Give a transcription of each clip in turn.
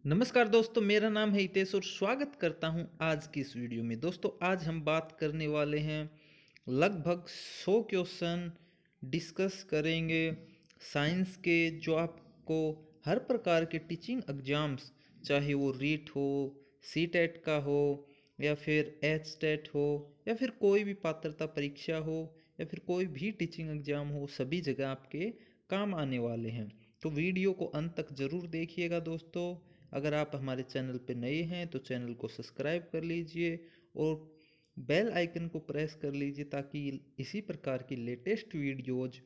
नमस्कार दोस्तों, मेरा नाम है हितेश और स्वागत करता हूं आज की इस वीडियो में। दोस्तों, आज हम बात करने वाले हैं लगभग 100 क्वेश्चन डिस्कस करेंगे साइंस के, जो आपको हर प्रकार के टीचिंग एग्जाम्स, चाहे वो रीट हो, सी टेट का हो, या फिर एच टेट हो, या फिर कोई भी पात्रता परीक्षा हो, या फिर कोई भी टीचिंग एग्जाम हो, सभी जगह आपके काम आने वाले हैं। तो वीडियो को अंत तक ज़रूर देखिएगा दोस्तों। अगर आप हमारे चैनल पर नए हैं तो चैनल को सब्सक्राइब कर लीजिए और बेल आइकन को प्रेस कर लीजिए ताकि इसी प्रकार की लेटेस्ट वीडियोज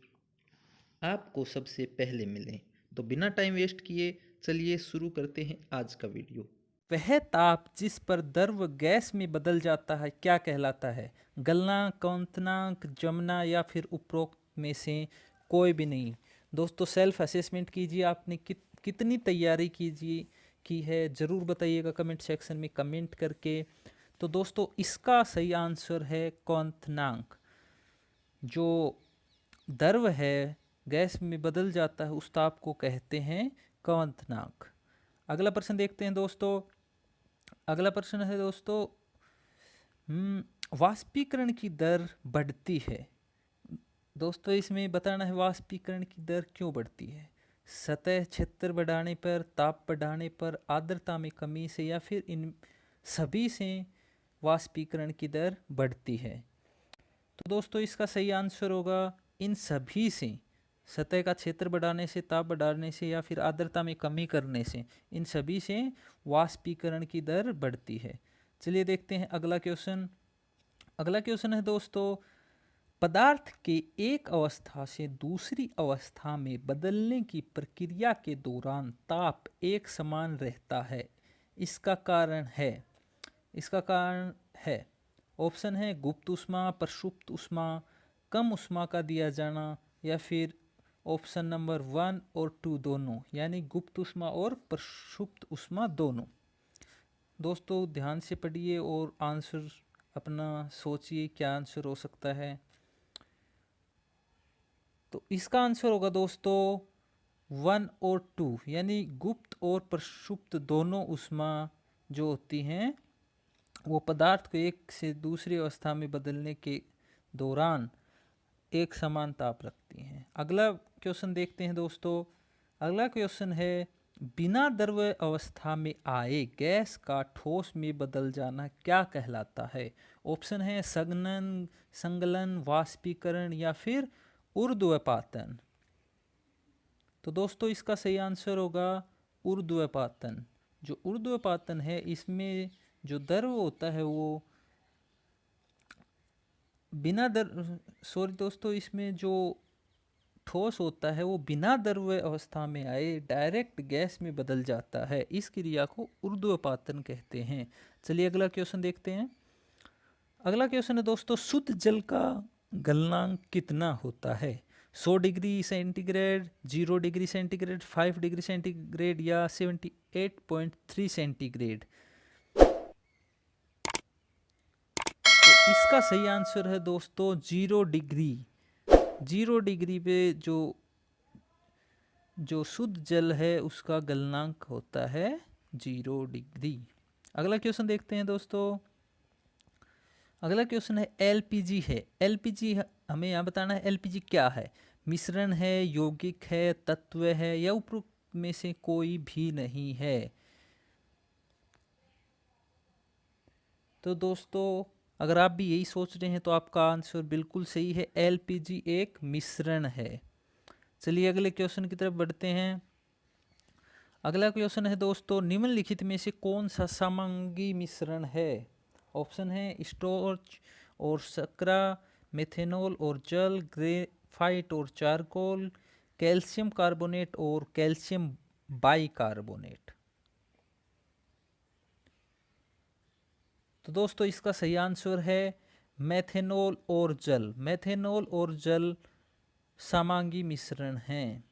आपको सबसे पहले मिलें। तो बिना टाइम वेस्ट किए चलिए शुरू करते हैं आज का वीडियो। वह ताप जिस पर द्रव गैस में बदल जाता है क्या कहलाता है? गलनांक, क्वथनांक, जमना या फिर उपरोक्त में से कोई भी नहीं। दोस्तों, सेल्फ असेसमेंट कीजिए। आपने कितनी तैयारी की है ज़रूर बताइएगा कमेंट सेक्शन में कमेंट करके। तो दोस्तों, इसका सही आंसर है क्वथनांक। जो द्रव है गैस में बदल जाता है उस ताप को कहते हैं क्वथनांक। अगला प्रश्न देखते हैं दोस्तों। अगला प्रश्न है दोस्तों, वाष्पीकरण की दर बढ़ती है। दोस्तों, इसमें बताना है वाष्पीकरण की दर क्यों बढ़ती है। सतह क्षेत्र बढ़ाने पर, ताप बढ़ाने पर, आर्द्रता में कमी से, या फिर इन सभी से वाष्पीकरण की दर बढ़ती है। तो दोस्तों, इसका सही आंसर होगा इन सभी से। सतह का क्षेत्र बढ़ाने से, ताप बढ़ाने से, या फिर आर्द्रता में कमी करने से, इन सभी से वाष्पीकरण की दर बढ़ती है। चलिए देखते हैं अगला क्वेश्चन। अगला क्वेश्चन है दोस्तों, पदार्थ के एक अवस्था से दूसरी अवस्था में बदलने की प्रक्रिया के दौरान ताप एक समान रहता है। इसका कारण है इसका कारण है ऑप्शन है गुप्त ऊष्मा, प्रसुप्त ऊष्मा, कम ऊष्मा का दिया जाना, या फिर ऑप्शन नंबर 1 और 2 दोनों, यानी गुप्त ऊष्मा और प्रसुप्त ऊष्मा दोनों। दोस्तों, ध्यान से पढ़िए और आंसर अपना सोचिए क्या आंसर हो सकता है। तो इसका आंसर होगा दोस्तों 1 और 2, यानी गुप्त और प्रसुप्त दोनों ऊष्मा जो होती हैं वो पदार्थ को एक से दूसरी अवस्था में बदलने के दौरान एक समान ताप रखती हैं। अगला क्वेश्चन देखते हैं दोस्तों। अगला क्वेश्चन है, बिना द्रव अवस्था में आए गैस का ठोस में बदल जाना क्या कहलाता है? ऑप्शन है संघनन, संगलन, वाष्पीकरण, या फिर ऊर्ध्वपातन। तो दोस्तों, इसका सही आंसर होगा ऊर्ध्वपातन। जो ऊर्ध्वपातन है इसमें जो द्रव होता है वो बिना दर सॉरी दोस्तों, इसमें जो ठोस होता है वो बिना द्रव्य अवस्था में आए डायरेक्ट गैस में बदल जाता है। इस क्रिया को ऊर्ध्वपातन कहते हैं। चलिए अगला क्वेश्चन देखते हैं। अगला क्वेश्चन है दोस्तों, शुद्ध जल का गलनांक कितना होता है? 100 degree centigrade, 0 degree centigrade, 5 degree centigrade, या 78.3 सेंटीग्रेड। तो इसका सही आंसर है दोस्तों 0 डिग्री। 0 डिग्री पे जो जो शुद्ध जल है उसका गलनांक होता है 0 डिग्री। अगला क्वेश्चन देखते हैं दोस्तों। अगला क्वेश्चन है एलपीजी है। एलपीजी हमें यहाँ बताना है एलपीजी क्या है। मिश्रण है, यौगिक है, तत्व है, या उपरोक्त में से कोई भी नहीं है। तो दोस्तों, अगर आप भी यही सोच रहे हैं तो आपका आंसर बिल्कुल सही है। एलपीजी एक मिश्रण है। चलिए अगले क्वेश्चन की तरफ बढ़ते हैं। अगला क्वेश्चन है दोस्तों, निम्नलिखित में से कौन सा समांगी मिश्रण है? ऑप्शन है स्टार्च और शर्करा, मेथेनॉल और जल, ग्रेफाइट और चारकोल, कैल्शियम कार्बोनेट और कैल्शियम बाइकार्बोनेट। तो दोस्तों, इसका सही आंसर है मेथेनॉल और जल। मेथेनॉल और जल समांगी मिश्रण हैं।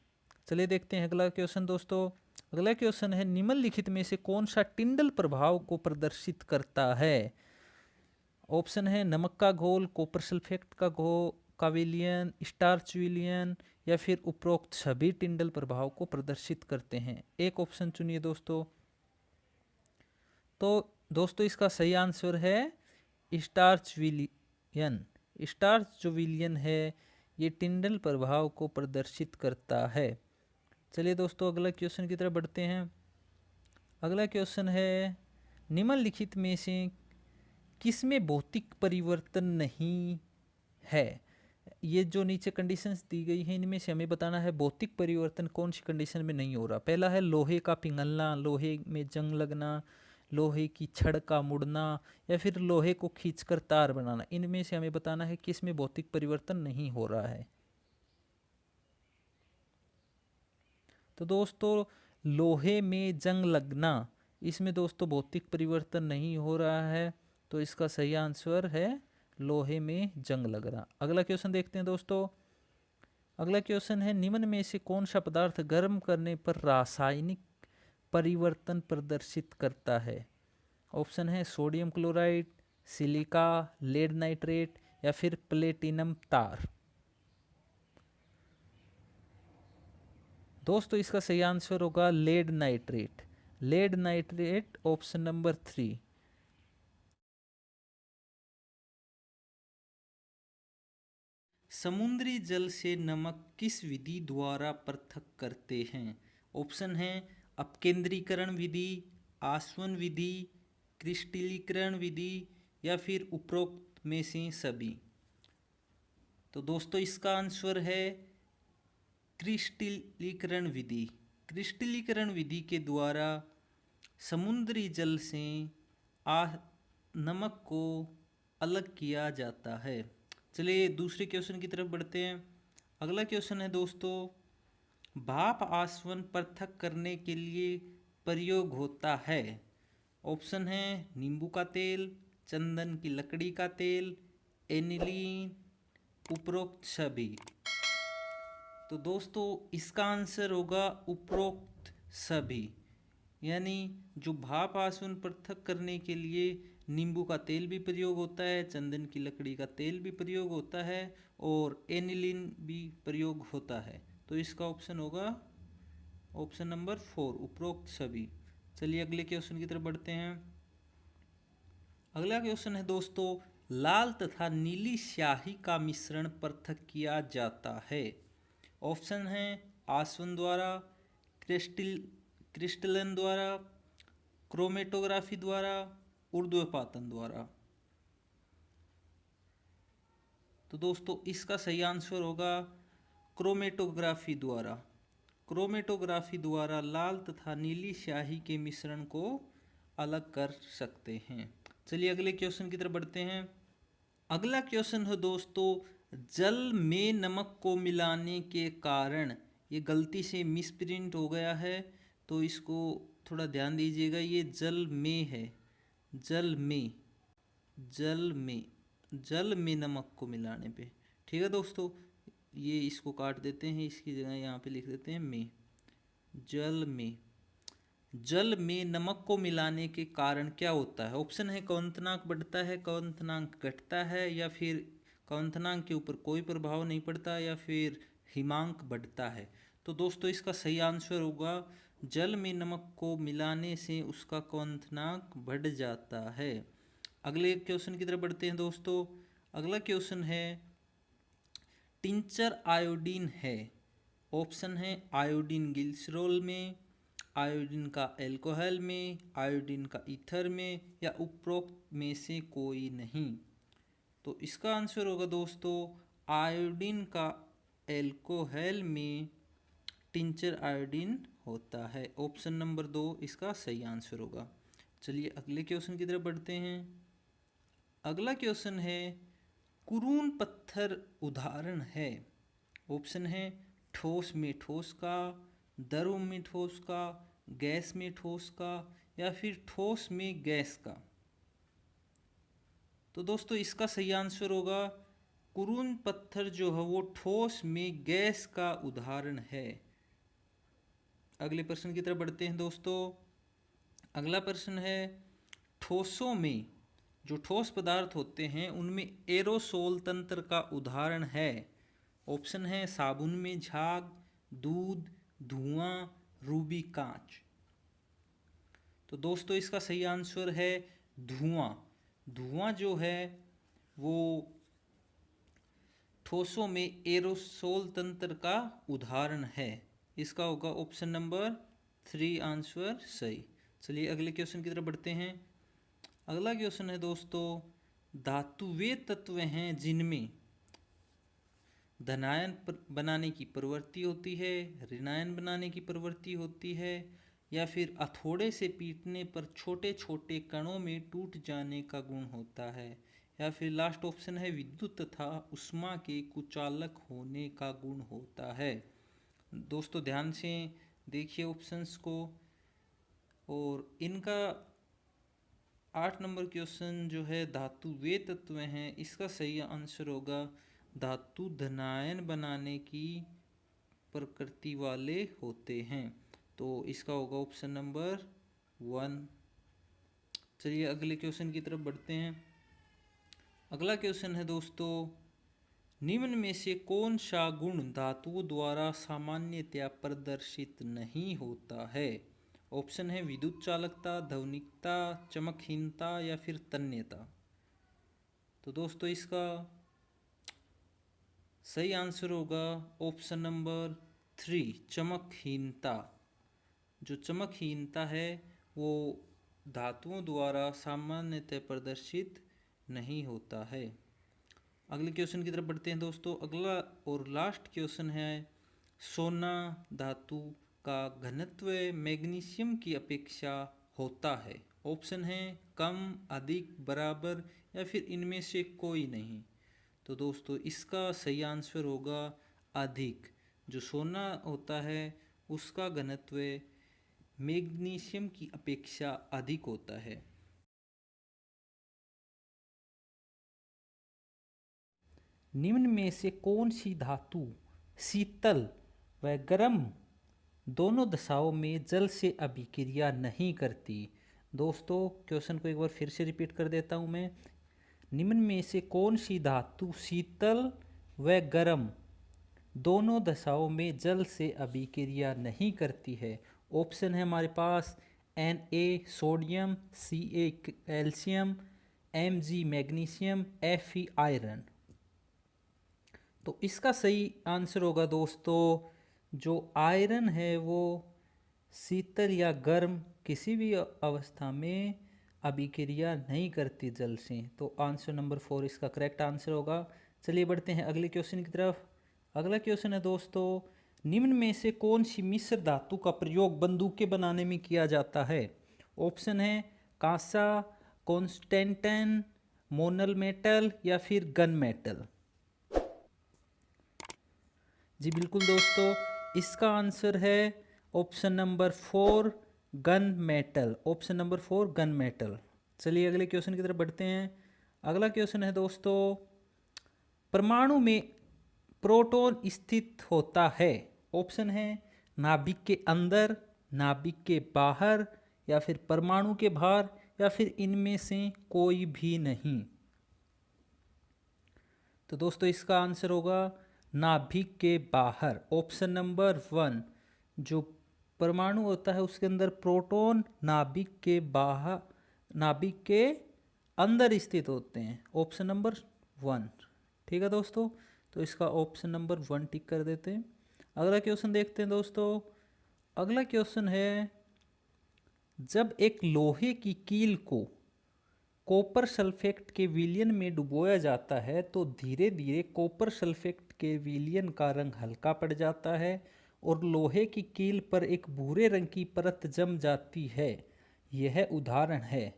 चलिए देखते हैं अगला क्वेश्चन दोस्तों। अगला क्वेश्चन है, निम्नलिखित में से कौन सा टिंडल प्रभाव को प्रदर्शित करता है? ऑप्शन है नमक का घोल, कॉपर सल्फेट का विलयन, स्टार्च विलयन, या फिर उपरोक्त सभी टिंडल प्रभाव को प्रदर्शित करते हैं। एक ऑप्शन चुनिए दोस्तों। तो दोस्तों इसका सही आंसर है स्टार्च विलियन। स्टार्च जो विलियन है ये टिंडल प्रभाव को प्रदर्शित करता है। चलिए दोस्तों अगला क्वेश्चन की तरफ बढ़ते हैं। अगला क्वेश्चन है निम्नलिखित में से किसमें भौतिक परिवर्तन नहीं है। ये जो नीचे कंडीशंस दी गई हैं इनमें से हमें बताना है भौतिक परिवर्तन कौन सी कंडीशन में नहीं हो रहा। पहला है लोहे का पिघलना, लोहे में जंग लगना, लोहे की छड़ का मुड़ना या फिर लोहे को खींचकर तार बनाना। इनमें से हमें बताना है कि इसमें भौतिक परिवर्तन नहीं हो रहा है। तो दोस्तों लोहे में जंग लगना, इसमें दोस्तों भौतिक परिवर्तन नहीं हो रहा है, तो इसका सही आंसर है लोहे में जंग लगना। अगला क्वेश्चन देखते हैं दोस्तों। अगला क्वेश्चन है निम्न में से कौन सा पदार्थ गर्म करने पर रासायनिक परिवर्तन प्रदर्शित करता है। ऑप्शन है sodium chloride, silica, lead nitrate या फिर प्लेटिनम तार। दोस्तों इसका सही आंसर होगा lead nitrate. Lead nitrate option number 3। समुद्री जल से नमक किस विधि द्वारा पृथक करते हैं। ऑप्शन है अपकेंद्रीकरण विधि, आसवन विधि, क्रिस्टलीकरण विधि या फिर उपरोक्त में से सभी। तो दोस्तों इसका आंसर है क्रिस्टलीकरण विधि। क्रिस्टलीकरण विधि के द्वारा समुद्री जल से नमक को अलग किया जाता है। चलिए दूसरे क्वेश्चन की तरफ बढ़ते हैं। अगला क्वेश्चन है दोस्तों भाप आसवन पृथक करने के लिए प्रयोग होता है। ऑप्शन है नींबू का तेल, चंदन की लकड़ी का तेल, एनिलीन, उपरोक्त सभी। तो दोस्तों इसका आंसर होगा उपरोक्त सभी। यानी जो भाप आसवन पृथक करने के लिए नींबू का तेल भी प्रयोग होता है, चंदन की लकड़ी का तेल भी प्रयोग होता है और एनिलीन भी प्रयोग होता है। तो इसका ऑप्शन होगा ऑप्शन नंबर 4 उपरोक्त सभी। चलिए अगले क्वेश्चन की तरफ बढ़ते हैं। अगला क्वेश्चन है दोस्तों लाल तथा नीली स्याही का मिश्रण पृथक किया जाता है। ऑप्शन है आसवन द्वारा, क्रिस्टलन द्वारा, क्रोमेटोग्राफी द्वारा, ऊर्ध्वपातन द्वारा। तो दोस्तों इसका सही आंसर होगा क्रोमेटोग्राफी द्वारा। क्रोमेटोग्राफी द्वारा लाल तथा नीली स्याही के मिश्रण को अलग कर सकते हैं। चलिए अगले क्वेश्चन की तरफ बढ़ते हैं। अगला क्वेश्चन है दोस्तों जल में नमक को मिलाने के कारण, ये गलती से मिसप्रिंट हो गया है तो इसको थोड़ा ध्यान दीजिएगा। ये जल में है, जल में, जल में नमक को मिलाने पे। ठीक है दोस्तों, ये इसको काट देते हैं, इसकी जगह यहाँ पे लिख देते हैं में। जल में नमक को मिलाने के कारण क्या होता है। ऑप्शन है क्वथनांक बढ़ता है, क्वथनांक घटता है या फिर क्वथनांक के ऊपर कोई प्रभाव नहीं पड़ता या फिर हिमांक बढ़ता है। तो दोस्तों इसका सही आंसर होगा जल में नमक को मिलाने से उसका क्वथनांक बढ़ जाता है। अगले क्वेश्चन की तरफ बढ़ते हैं दोस्तों। अगला क्वेश्चन है टिंचर आयोडीन है। ऑप्शन है आयोडीन ग्लिसरॉल में, आयोडीन का अल्कोहल में, आयोडीन का ईथर में या उपरोक्त में से कोई नहीं। तो इसका आंसर होगा दोस्तों आयोडीन का अल्कोहल में टिंचर आयोडीन होता है। ऑप्शन नंबर 2 इसका सही आंसर होगा। चलिए अगले क्वेश्चन की तरफ बढ़ते हैं। अगला क्वेश्चन है कुरून पत्थर उदाहरण है। ऑप्शन है ठोस में ठोस का, द्रव में ठोस का, गैस में ठोस का या फिर ठोस में गैस का। तो दोस्तों इसका सही आंसर होगा कुरून पत्थर जो है वो ठोस में गैस का उदाहरण है। अगले प्रश्न की तरफ बढ़ते हैं दोस्तों। अगला प्रश्न है ठोसों में, जो ठोस पदार्थ होते हैं उनमें एरोसोल तंत्र का उदाहरण है। ऑप्शन है साबुन में झाग, दूध, धुआं, रूबी कांच। तो दोस्तों इसका सही आंसर है धुआं। धुआं जो है वो ठोसों में एरोसोल तंत्र का उदाहरण है। इसका होगा ऑप्शन नंबर 3 आंसर सही। चलिए अगले क्वेश्चन की तरफ बढ़ते हैं। अगला क्वेश्चन है दोस्तों, धातु वे तत्व हैं जिनमें धनायन बनाने की प्रवृत्ति होती है, ऋणायन बनाने की प्रवृत्ति होती है, या फिर हथौड़े से पीटने पर छोटे छोटे कणों में टूट जाने का गुण होता है, या फिर लास्ट ऑप्शन है विद्युत तथा उष्मा के कुचालक होने का गुण होता है। दोस्तों ध्यान से देखिए ऑप्शंस को, और इनका 8 नंबर क्वेश्चन जो है धातु वे तत्व हैं, इसका सही आंसर होगा धातु धनायन बनाने की प्रकृति वाले होते हैं। तो इसका होगा ऑप्शन नंबर 1। चलिए अगले क्वेश्चन की तरफ बढ़ते हैं। अगला क्वेश्चन है दोस्तों, निम्न में से कौन सा गुण धातुओं द्वारा सामान्यतया प्रदर्शित नहीं होता है? ऑप्शन है विद्युत चालकता, ध्वनिकता, चमकहीनता या फिर तन्यता। तो दोस्तों इसका सही आंसर होगा ऑप्शन नंबर 3 चमकहीनता। जो चमकहीनता है वो धातुओं द्वारा सामान्यतः प्रदर्शित नहीं होता है। अगले क्वेश्चन की तरफ बढ़ते हैं दोस्तों। अगला और लास्ट क्वेश्चन है, सोना धातु का घनत्व मैग्नीशियम की अपेक्षा होता है। ऑप्शन है कम, अधिक, बराबर या फिर इनमें से कोई नहीं। तो दोस्तों इसका सही आंसर होगा अधिक। जो सोना होता है उसका घनत्व मैग्नीशियम की अपेक्षा अधिक होता है। निम्न में से कौन सी धातु शीतल व गर्म दोनों दशाओं में जल से अभिक्रिया नहीं करती? दोस्तों क्वेश्चन को एक बार फिर से रिपीट कर देता हूँ मैं। निम्न में से कौन सी धातु शीतल व गर्म दोनों दशाओं में जल से अभिक्रिया नहीं करती है? ऑप्शन है हमारे पास Na sodium, Ca calcium, Mg magnesium, Fe iron. तो इसका सही आंसर होगा दोस्तों जो आयरन है वो शीतल या गर्म किसी भी अवस्था में अभिक्रिया नहीं करती जल से। तो आंसर नंबर 4 इसका करेक्ट आंसर होगा। चलिए बढ़ते हैं अगले क्वेश्चन की तरफ। अगला क्वेश्चन है दोस्तों, निम्न में से कौन सी मिश्र धातु का प्रयोग बंदूकें बनाने में किया जाता है? ऑप्शन है कांसा, कॉन्स्टेंटन, मोनल मेटल या फिर गन मेटल। जी बिल्कुल दोस्तों, इसका आंसर है option number 4 gun metal. Option number 4 gun metal. चलिए अगले क्वेश्चन की तरफ बढ़ते हैं। अगला क्वेश्चन है दोस्तों, परमाणु में प्रोटॉन स्थित होता है। ऑप्शन है नाभिक के अंदर, नाभिक के बाहर या फिर परमाणु के बाहर या फिर इनमें से कोई भी नहीं। तो दोस्तों इसका आंसर होगा नाभिक के बाहर। ऑप्शन नंबर 1 जो परमाणु होता है उसके अंदर प्रोटॉन नाभिक के बाहर, नाभिक के अंदर स्थित होते हैं। Option number 1। ठीक है दोस्तों, तो इसका ऑप्शन नंबर 1 टिक कर देते हैं। अगला क्वेश्चन देखते हैं दोस्तों। अगला क्वेश्चन है, जब एक लोहे की कील को कॉपर सल्फेट के विलयन में डुबोया जाता है तो धीरे धीरे कॉपर सल्फेट के विलयन का रंग हल्का पड़ जाता है और लोहे की कील पर एक भूरे रंग की परत जम जाती है। यह उदाहरण है।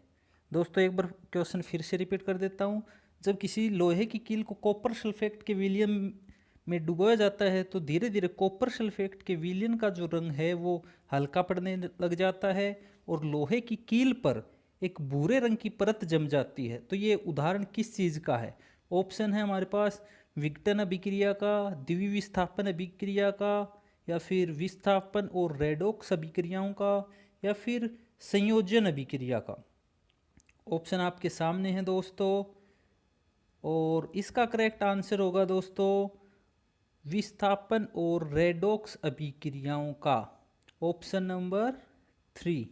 दोस्तों एक बार क्वेश्चन फिर से रिपीट कर देता हूँ। जब किसी लोहे की कील को कॉपर सल्फेट के विलयन में डुबोया जाता है तो धीरे धीरे कॉपर सल्फेट के विलयन का जो रंग है वो हल्का पड़ने लग जाता है और लोहे की कील पर एक भूरे रंग की परत जम जाती है। तो ये उदाहरण किस चीज़ का है? ऑप्शन है हमारे पास विघटन अभिक्रिया का, द्विविस्थापन अभिक्रिया का, या फिर विस्थापन और रेडॉक्स अभिक्रियाओं का, या फिर संयोजन अभिक्रिया का। ऑप्शन आपके सामने है दोस्तों, और इसका करेक्ट आंसर होगा दोस्तों विस्थापन और रेडॉक्स अभिक्रियाओं का। Option number 3।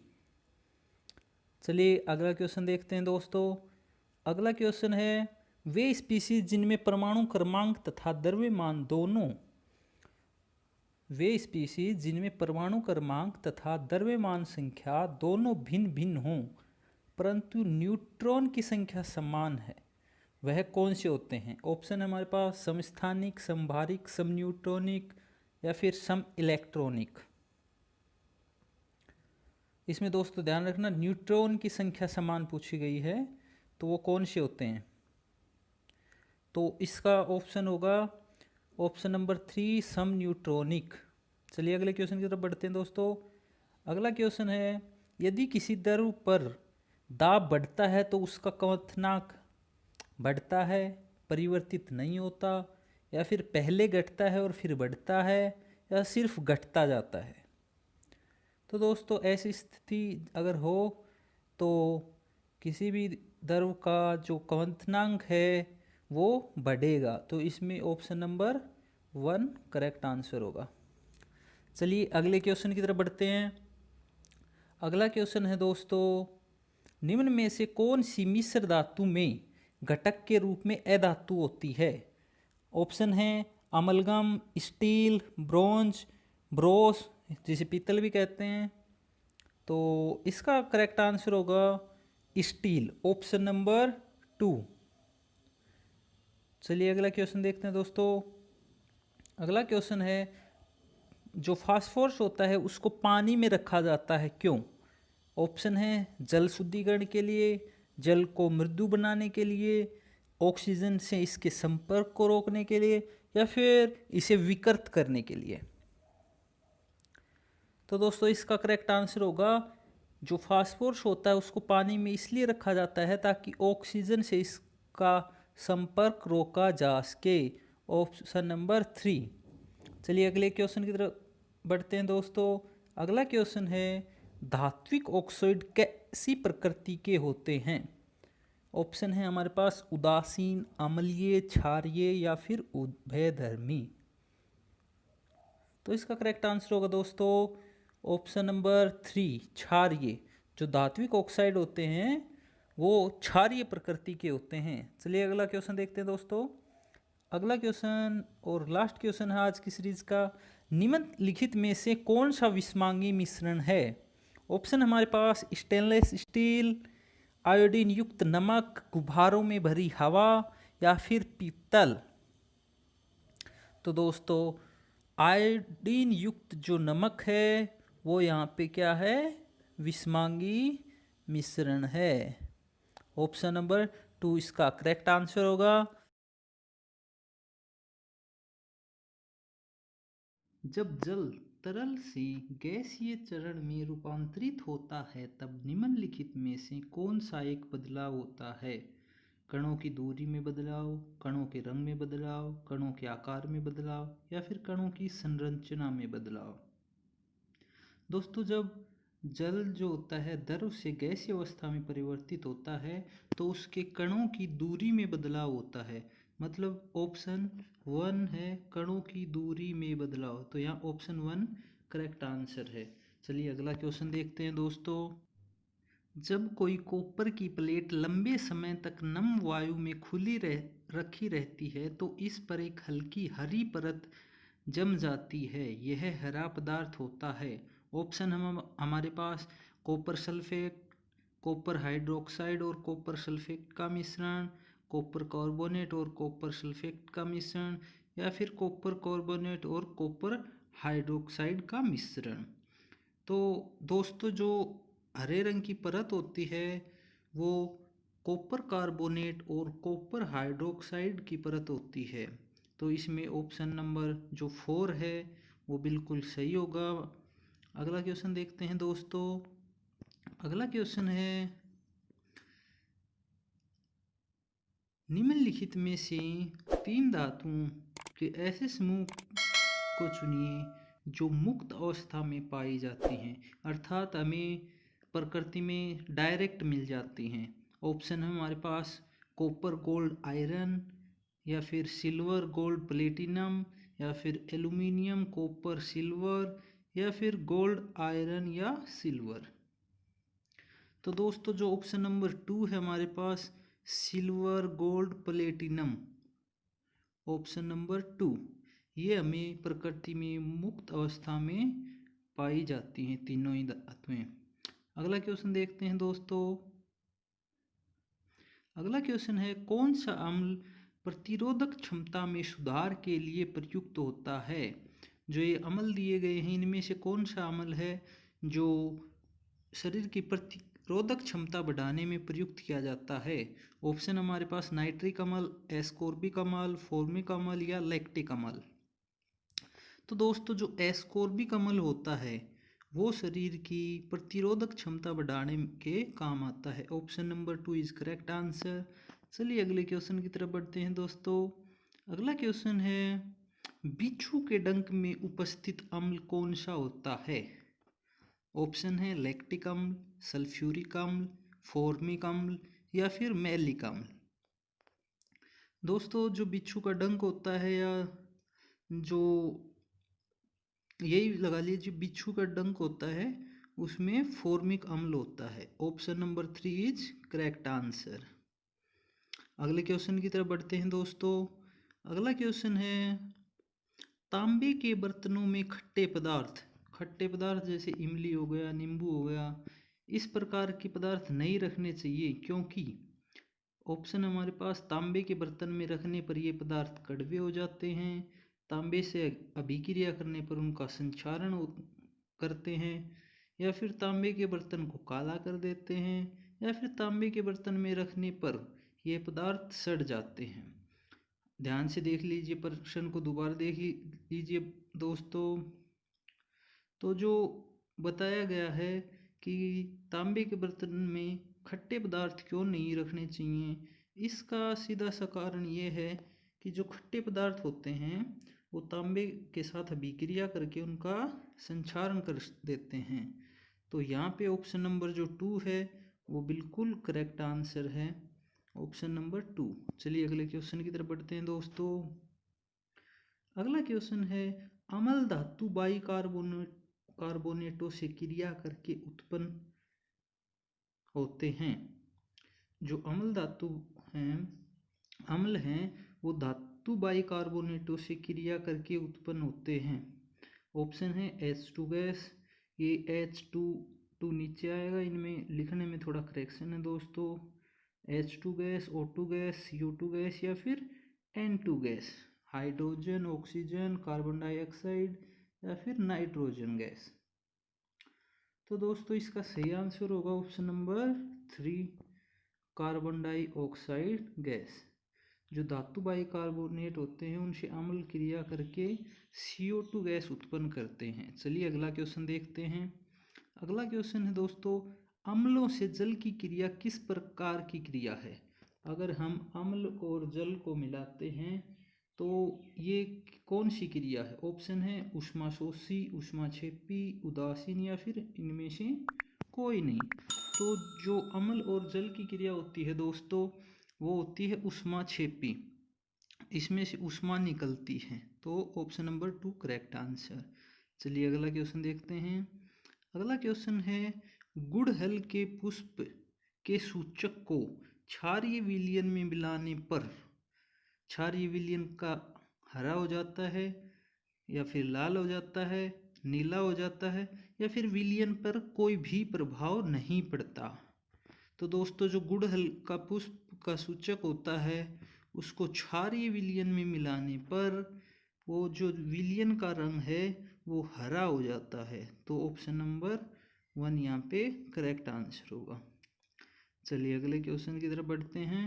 चलिए अगला क्वेश्चन देखते हैं दोस्तों। अगला क्वेश्चन है, वे स्पीसीज जिनमें परमाणु क्रमांक तथा द्रव्यमान दोनों वे स्पीसीज जिनमें परमाणु क्रमांक तथा द्रव्यमान संख्या दोनों भिन्न भिन्न हों परंतु न्यूट्रॉन की संख्या समान है, वह कौन से होते हैं? ऑप्शन है हमारे पास समस्थानिक, समभारिक, सम न्यूट्रॉनिक या फिर सम इलेक्ट्रॉनिक। इसमें दोस्तों ध्यान रखना, न्यूट्रॉन की संख्या समान पूछी गई है, तो वो कौन से होते हैं? तो इसका ऑप्शन होगा ऑप्शन नंबर 3 सम न्यूट्रॉनिक। चलिए अगले क्वेश्चन की तरफ बढ़ते हैं दोस्तों। अगला क्वेश्चन है, यदि किसी द्रव पर दाब बढ़ता है तो उसका क्वथनांक बढ़ता है, परिवर्तित नहीं होता, या फिर पहले घटता है और फिर बढ़ता है, या सिर्फ घटता जाता है? तो दोस्तों ऐसी स्थिति अगर हो तो किसी भी द्रव का जो क्वथनांक है वो बढ़ेगा, तो इसमें ऑप्शन नंबर 1 करेक्ट आंसर होगा। चलिए अगले क्वेश्चन की तरफ बढ़ते हैं। अगला क्वेश्चन है दोस्तों, निम्न में से कौन सी मिश्र धातु में घटक के रूप में अधातु होती है? ऑप्शन है अमलगम, स्टील, ब्रोंज, ब्रोस जिसे पीतल भी कहते हैं। तो इसका करेक्ट आंसर होगा स्टील, ऑप्शन नंबर 2। चलिए अगला क्वेश्चन देखते हैं दोस्तों। अगला क्वेश्चन है, जो फास्फोरस होता है उसको पानी में रखा जाता है, क्यों? ऑप्शन है जल शुद्धिकरण के लिए, जल को मृदु बनाने के लिए, ऑक्सीजन से इसके संपर्क को रोकने के लिए, या फिर इसे विकृत करने के लिए। तो दोस्तों इसका करेक्ट आंसर होगा, जो फास्फोरस होता है उसको पानी में इसलिए रखा जाता है ताकि ऑक्सीजन से इसका संपर्क रोका जा सके, ऑप्शन नंबर 3। चलिए अगले क्वेश्चन की तरफ बढ़ते हैं दोस्तों। अगला क्वेश्चन है, धात्विक ऑक्साइड कैसी प्रकृति के होते हैं? ऑप्शन है हमारे पास उदासीन, अम्लीय, क्षारीय या फिर उभयधर्मी। तो इसका करेक्ट आंसर होगा दोस्तों ऑप्शन नंबर 3 क्षारीय। जो धात्विक ऑक्साइड होते हैं वो क्षारीय प्रकृति के होते हैं। चलिए अगला क्वेश्चन देखते हैं दोस्तों। अगला क्वेश्चन और लास्ट क्वेश्चन है आज की सीरीज का, निम्नलिखित में से कौन सा विषमांगी मिश्रण है? ऑप्शन हमारे पास स्टेनलेस स्टील, आयोडीन युक्त नमक, गुब्बारों में भरी हवा या फिर पीतल। तो दोस्तों आयोडीन युक्त जो नमक है वो यहाँ पे क्या है? विषमांगी मिश्रण है। ऑप्शन नंबर 2 इसका करेक्ट आंसर होगा। जब जल तरल से गैसीय चरण में रूपांतरित होता है तब निम्नलिखित में से कौन सा एक बदलाव होता है? कणों की दूरी में बदलाव, कणों के रंग में बदलाव, कणों के आकार में बदलाव या फिर कणों की संरचना में बदलाव। दोस्तों जब जल जो होता है द्रव से गैसीय अवस्था में परिवर्तित होता है तो उसके कणों की दूरी में बदलाव होता है, मतलब ऑप्शन 1 है कणों की दूरी में बदलाव। तो यहाँ ऑप्शन 1 करेक्ट आंसर है। चलिए अगला क्वेश्चन देखते हैं दोस्तों। जब कोई कॉपर की प्लेट लंबे समय तक नम वायु में खुली रखी रहती है तो इस पर एक हल्की हरी परत जम जाती है, यह हरा पदार्थ होता है। ऑप्शन हमारे पास कॉपर सल्फेट, कॉपर हाइड्रोक्साइड और कॉपर सल्फेट का मिश्रण, कॉपर कार्बोनेट और कॉपर सल्फेट का मिश्रण, या फिर कॉपर कार्बोनेट और कॉपर हाइड्रोक्साइड का मिश्रण। तो दोस्तों जो हरे रंग की परत होती है वो कॉपर कार्बोनेट और कॉपर हाइड्रोक्साइड की परत होती है। तो इसमें ऑप्शन नंबर जो 4 है वो बिल्कुल सही होगा। अगला क्वेश्चन देखते हैं दोस्तों। अगला क्वेश्चन है, निम्नलिखित में से 3 धातुओं के ऐसे समूह को चुनिए जो मुक्त अवस्था में पाई जाती हैं, अर्थात हमें प्रकृति में डायरेक्ट मिल जाती हैं। ऑप्शन है हमारे पास कॉपर गोल्ड आयरन, या फिर सिल्वर गोल्ड प्लेटिनम, या फिर एल्यूमिनियम कॉपर सिल्वर, या फिर गोल्ड आयरन या सिल्वर। तो दोस्तों जो ऑप्शन नंबर 2 है हमारे पास, silver, gold, platinum, option number 2, ये हमें प्रकृति में मुक्त अवस्था में पाई जाती हैं तीनों ही धातुएं। अगला क्वेश्चन देखते हैं दोस्तों। अगला क्वेश्चन है, कौन सा अम्ल प्रतिरोधक क्षमता में सुधार के लिए प्रयुक्त होता है? जो ये अम्ल दिए गए हैं इनमें से कौन सा अम्ल है जो शरीर की प्रतिरोधक क्षमता बढ़ाने में प्रयुक्त किया जाता है? ऑप्शन हमारे पास नाइट्रिक अम्ल, एस्कोर्बिक अम्ल, फॉर्मिक अम्ल या लैक्टिक अम्ल। तो दोस्तों जो एस्कोर्बिक अम्ल होता है वो शरीर की प्रतिरोधक क्षमता बढ़ाने के काम आता है। Option number 2 is correct answer. चलिए अगले क्वेश्चन की तरफ बढ़ते हैं दोस्तों। अगला क्वेश्चन है, बिच्छू के डंक में उपस्थित अम्ल कौन सा होता है? ऑप्शन है लैक्टिक अम्ल, सल्फ्यूरिक अम्ल, फॉर्मिक अम्ल या फिर मैलिक अम्ल। दोस्तों जो बिच्छू का डंक होता है या जो यही लगा लीजिए बिच्छू का डंक होता है उसमें फॉर्मिक अम्ल होता है। Option number 3 is correct answer. अगले क्वेश्चन की तरफ बढ़ते हैं दोस्तों। अगला क्वेश्चन है, तांबे के बर्तनों में खट्टे पदार्थ जैसे इमली हो गया, नींबू हो गया, इस प्रकार के पदार्थ नहीं रखने चाहिए क्योंकि ऑप्शन हमारे पास, तांबे के बर्तन में रखने पर ये पदार्थ कड़वे हो जाते हैं, तांबे से अभिक्रिया करने पर उनका संक्षारण करते हैं, या फिर तांबे के बर्तन को काला कर देते हैं, या फिर तांबे के बर्तन में रखने पर ये पदार्थ सड़ जाते हैं। ध्यान से देख लीजिए, प्रश्न को दोबारा देख लीजिए दोस्तों। तो जो बताया गया है कि तांबे के बर्तन में खट्टे पदार्थ क्यों नहीं रखने चाहिए, इसका सीधा सा कारण ये है कि जो खट्टे पदार्थ होते हैं वो तांबे के साथ अभिक्रिया करके उनका संक्षारण कर देते हैं। तो यहाँ पे ऑप्शन नंबर जो 2 है वो बिल्कुल करेक्ट आंसर है, ऑप्शन नंबर 2। चलिए अगले क्वेश्चन की तरफ बढ़ते हैं दोस्तों। अगला क्वेश्चन है, अम्ल धातु बाई कार्बोनेटों से क्रिया करके उत्पन्न होते हैं। जो अम्ल धातु हैं, अम्ल हैं, वो धातु बाई कार्बोनेटों से क्रिया करके उत्पन्न होते हैं। ऑप्शन है H2 गैस, ये H2 नीचे आएगा, इनमें लिखने में थोड़ा करेक्शन है दोस्तों। H2 gas, O2 gas, CO2 gas या फिर N2 gas, hydrogen, oxygen, carbon dioxide या फिर नाइट्रोजन गैस। तो दोस्तों इसका सही आंसर होगा option number 3, carbon dioxide gas. जो धातु बाई कार्बोनेट होते हैं उनसे अम्ल क्रिया करके CO2 गैस उत्पन्न करते हैं। चलिए अगला क्वेश्चन देखते हैं। अगला क्वेश्चन है दोस्तों, अम्लों से जल की क्रिया किस प्रकार की क्रिया है? अगर हम अम्ल और जल को मिलाते हैं तो ये कौन सी क्रिया है? ऑप्शन है ऊष्माशोषी, ऊष्माक्षेपी, उदासीन या फिर इनमें से कोई नहीं। तो जो अम्ल और जल की क्रिया होती है दोस्तों वो होती है ऊष्माक्षेपी, इसमें से ऊष्मा निकलती है। तो ऑप्शन नंबर 2 करेक्ट आंसर। चलिए अगला क्वेश्चन देखते हैं। अगला क्वेश्चन है, गुड़हल के पुष्प के सूचक को क्षारीय विलयन में मिलाने पर क्षारीय विलयन का हरा हो जाता है या फिर लाल हो जाता है, नीला हो जाता है या फिर विलयन पर कोई भी प्रभाव नहीं पड़ता। तो दोस्तों जो गुड़हल का पुष्प का सूचक होता है उसको क्षारीय विलयन में मिलाने पर वो जो विलयन का रंग है वो हरा हो जाता है। तो ऑप्शन नंबर 1 यहाँ पे करेक्ट आंसर होगा। चलिए अगले क्वेश्चन की तरफ बढ़ते हैं।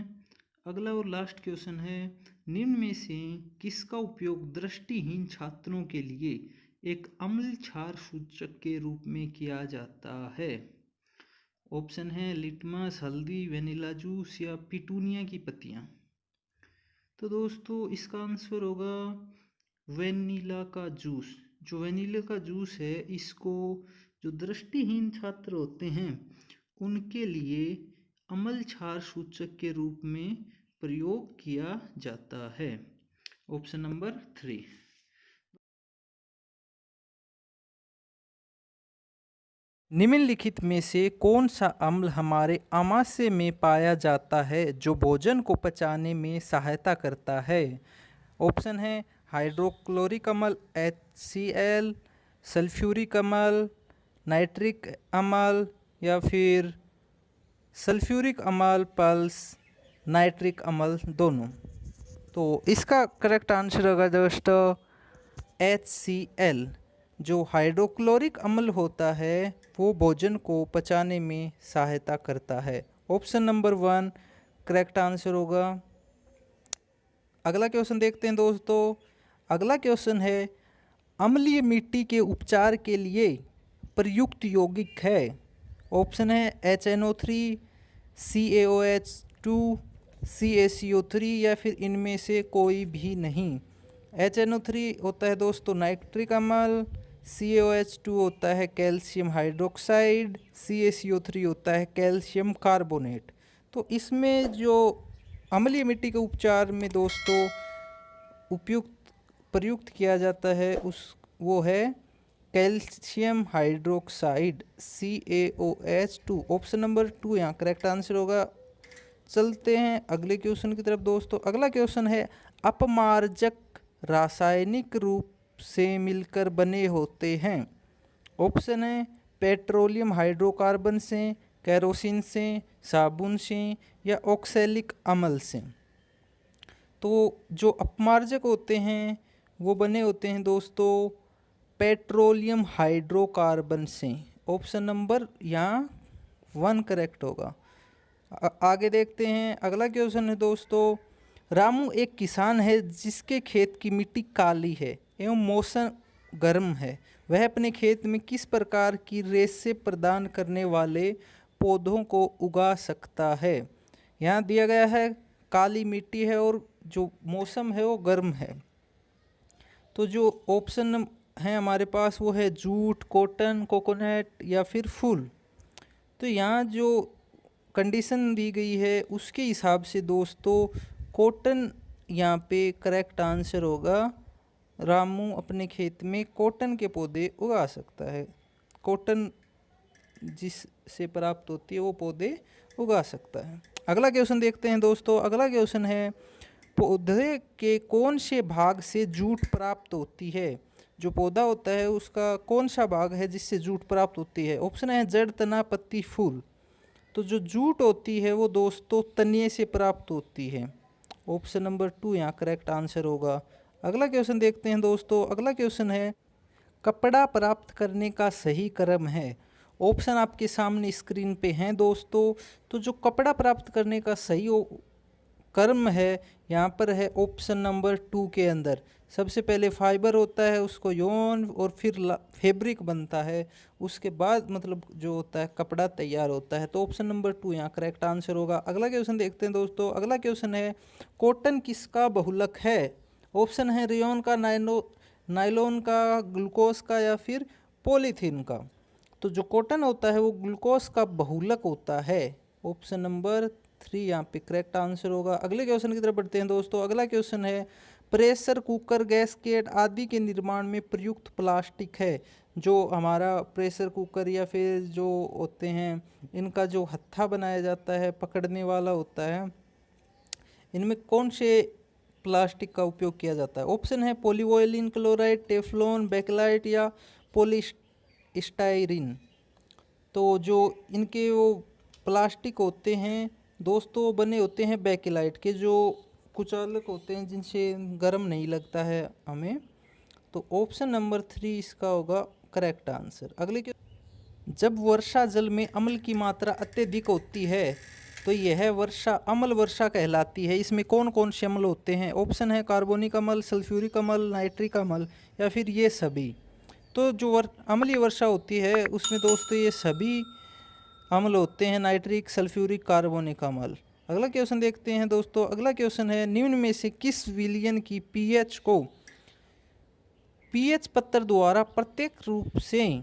अगला और लास्ट क्वेश्चन है, निम्न में से किसका उपयोग दृष्टिहीन छात्रों के लिए एक अम्ल क्षार सूचक के रूप में किया जाता है? ऑप्शन है लिटमस, हल्दी, वेनिला जूस या पिटूनिया की पत्तियां। तो दोस्तों इसका आंसर होगा वेनिला का जूस। जो वेनिला का जूस है इसको जो दृष्टिहीन छात्र होते हैं उनके लिए अम्ल क्षार सूचक के रूप में प्रयोग किया जाता है। Option number 3। निम्नलिखित में से कौन सा अम्ल हमारे आमाशय में पाया जाता है जो भोजन को पचाने में सहायता करता है? ऑप्शन है हाइड्रोक्लोरिक अम्ल HCl, सल्फ्यूरिक अम्ल, नाइट्रिक अम्ल या फिर सल्फ्यूरिक अम्ल प्लस नाइट्रिक अम्ल दोनों। तो इसका करेक्ट आंसर होगा दोस्तों HCl। जो हाइड्रोक्लोरिक अम्ल होता है वो भोजन को पचाने में सहायता करता है। ऑप्शन नंबर 1 करेक्ट आंसर होगा। अगला क्वेश्चन देखते हैं दोस्तों। अगला क्वेश्चन है अम्लीय मिट्टी के उपचार के लिए प्रयुक्त यौगिक है। ऑप्शन है HNO3, CaOH2, CaCO3 या फिर इनमें से कोई भी नहीं। HNO3 होता है दोस्तों नाइट्रिक अम्ल, CaOH2 होता है कैल्शियम हाइड्रोक्साइड, CaCO3 होता है कैल्शियम कार्बोनेट। तो इसमें जो अम्लीय मिट्टी के उपचार में दोस्तों प्रयुक्त किया जाता है वो है calcium hydroxide CaOH2। Option number 2 यहाँ करेक्ट आंसर होगा। चलते हैं अगले क्वेश्चन की तरफ दोस्तों। अगला क्वेश्चन है अपमार्जक रासायनिक रूप से मिलकर बने होते हैं। ऑप्शन है पेट्रोलियम हाइड्रोकार्बन से, केरोसिन से, साबुन से या ऑक्सैलिक अम्ल से। तो जो अपमार्जक होते हैं वो बने होते हैं दोस्तों पेट्रोलियम हाइड्रोकार्बन से। ऑप्शन नंबर यहाँ 1 करेक्ट होगा। आगे देखते हैं। अगला क्वेश्चन है दोस्तों रामू एक किसान है जिसके खेत की मिट्टी काली है एवं मौसम गर्म है। वह अपने खेत में किस प्रकार की रेशे प्रदान करने वाले पौधों को उगा सकता है? यहाँ दिया गया है काली मिट्टी है और जो मौसम है वो गर्म है। तो जो ऑप्शन है हमारे पास वो है जूट, कॉटन, कोकोनट या फिर फूल। तो यहाँ जो कंडीशन दी गई है उसके हिसाब से दोस्तों कॉटन यहाँ पे करेक्ट आंसर होगा। रामू अपने खेत में कॉटन के पौधे उगा सकता है। कॉटन जिससे प्राप्त होती है वो पौधे उगा सकता है। अगला क्वेश्चन देखते हैं दोस्तों। अगला क्वेश्चन है पौधे के कौन से भाग से जूट प्राप्त होती है? जो पौधा होता है उसका कौन सा भाग है जिससे जूट प्राप्त होती है? ऑप्शन है जड़, तना, पत्ती, फूल। तो जो जूट होती है वो दोस्तों तनिए से प्राप्त होती है। ऑप्शन नंबर 2 यहाँ करेक्ट आंसर होगा। अगला क्वेश्चन देखते हैं दोस्तों। अगला क्वेश्चन है कपड़ा प्राप्त करने का सही क्रम है। ऑप्शन आपके सामने स्क्रीन पे हैं दोस्तों। तो जो कपड़ा प्राप्त करने का सही क्रम है यहाँ पर है ऑप्शन नंबर 2 के अंदर। सबसे पहले फाइबर होता है, उसको यौन और फिर फैब्रिक बनता है, उसके बाद मतलब जो होता है कपड़ा तैयार होता है। तो ऑप्शन नंबर 2 यहाँ करेक्ट आंसर होगा। अगला क्वेश्चन देखते हैं दोस्तों। अगला क्वेश्चन है कॉटन किसका बहुलक है? ऑप्शन है रेयॉन का, नायलॉन का, ग्लूकोज का या फिर पॉलीथीन का। तो जो कॉटन होता है वो ग्लूकोज का बहुलक होता है। ऑप्शन नंबर 3 यहाँ पे करेक्ट आंसर होगा। अगले क्वेश्चन की तरफ बढ़ते हैं दोस्तों। अगला क्वेश्चन है प्रेशर कुकर, गैसकेट आदि के निर्माण में प्रयुक्त प्लास्टिक है। जो हमारा प्रेशर कुकर या फिर जो होते हैं इनका जो हत्था बनाया जाता है, पकड़ने वाला होता है, इनमें कौन से प्लास्टिक का उपयोग किया जाता है? ऑप्शन है पॉलीवोइलिन क्लोराइड, टेफ्लॉन, बैकलाइट या पॉलीस्टाइरीन। तो जो इनके वो प्लास्टिक होते हैं दोस्तों बने होते हैं बैकेलाइट के, जो कुचालक होते हैं जिनसे गर्म नहीं लगता है हमें। तो ऑप्शन नंबर 3 इसका होगा करेक्ट आंसर। अगले के जब वर्षा जल में अम्ल की मात्रा अत्यधिक होती है तो यह वर्षा अम्ल वर्षा कहलाती है। इसमें कौन कौन से अम्ल होते हैं? ऑप्शन है कार्बोनिक अम्ल, सल्फ्यूरिक अम्ल, नाइट्रिक अम्ल या फिर ये सभी। तो जो अम्लीय वर्षा होती है उसमें दोस्तों ये सभी अम्ल होते हैं, नाइट्रिक, सल्फ्यूरिक, कार्बोनिक अम्ल। अगला क्वेश्चन देखते हैं दोस्तों। अगला क्वेश्चन है निम्न में से किस विलयन की पीएच को पीएच पत्र द्वारा प्रत्यक्ष रूप से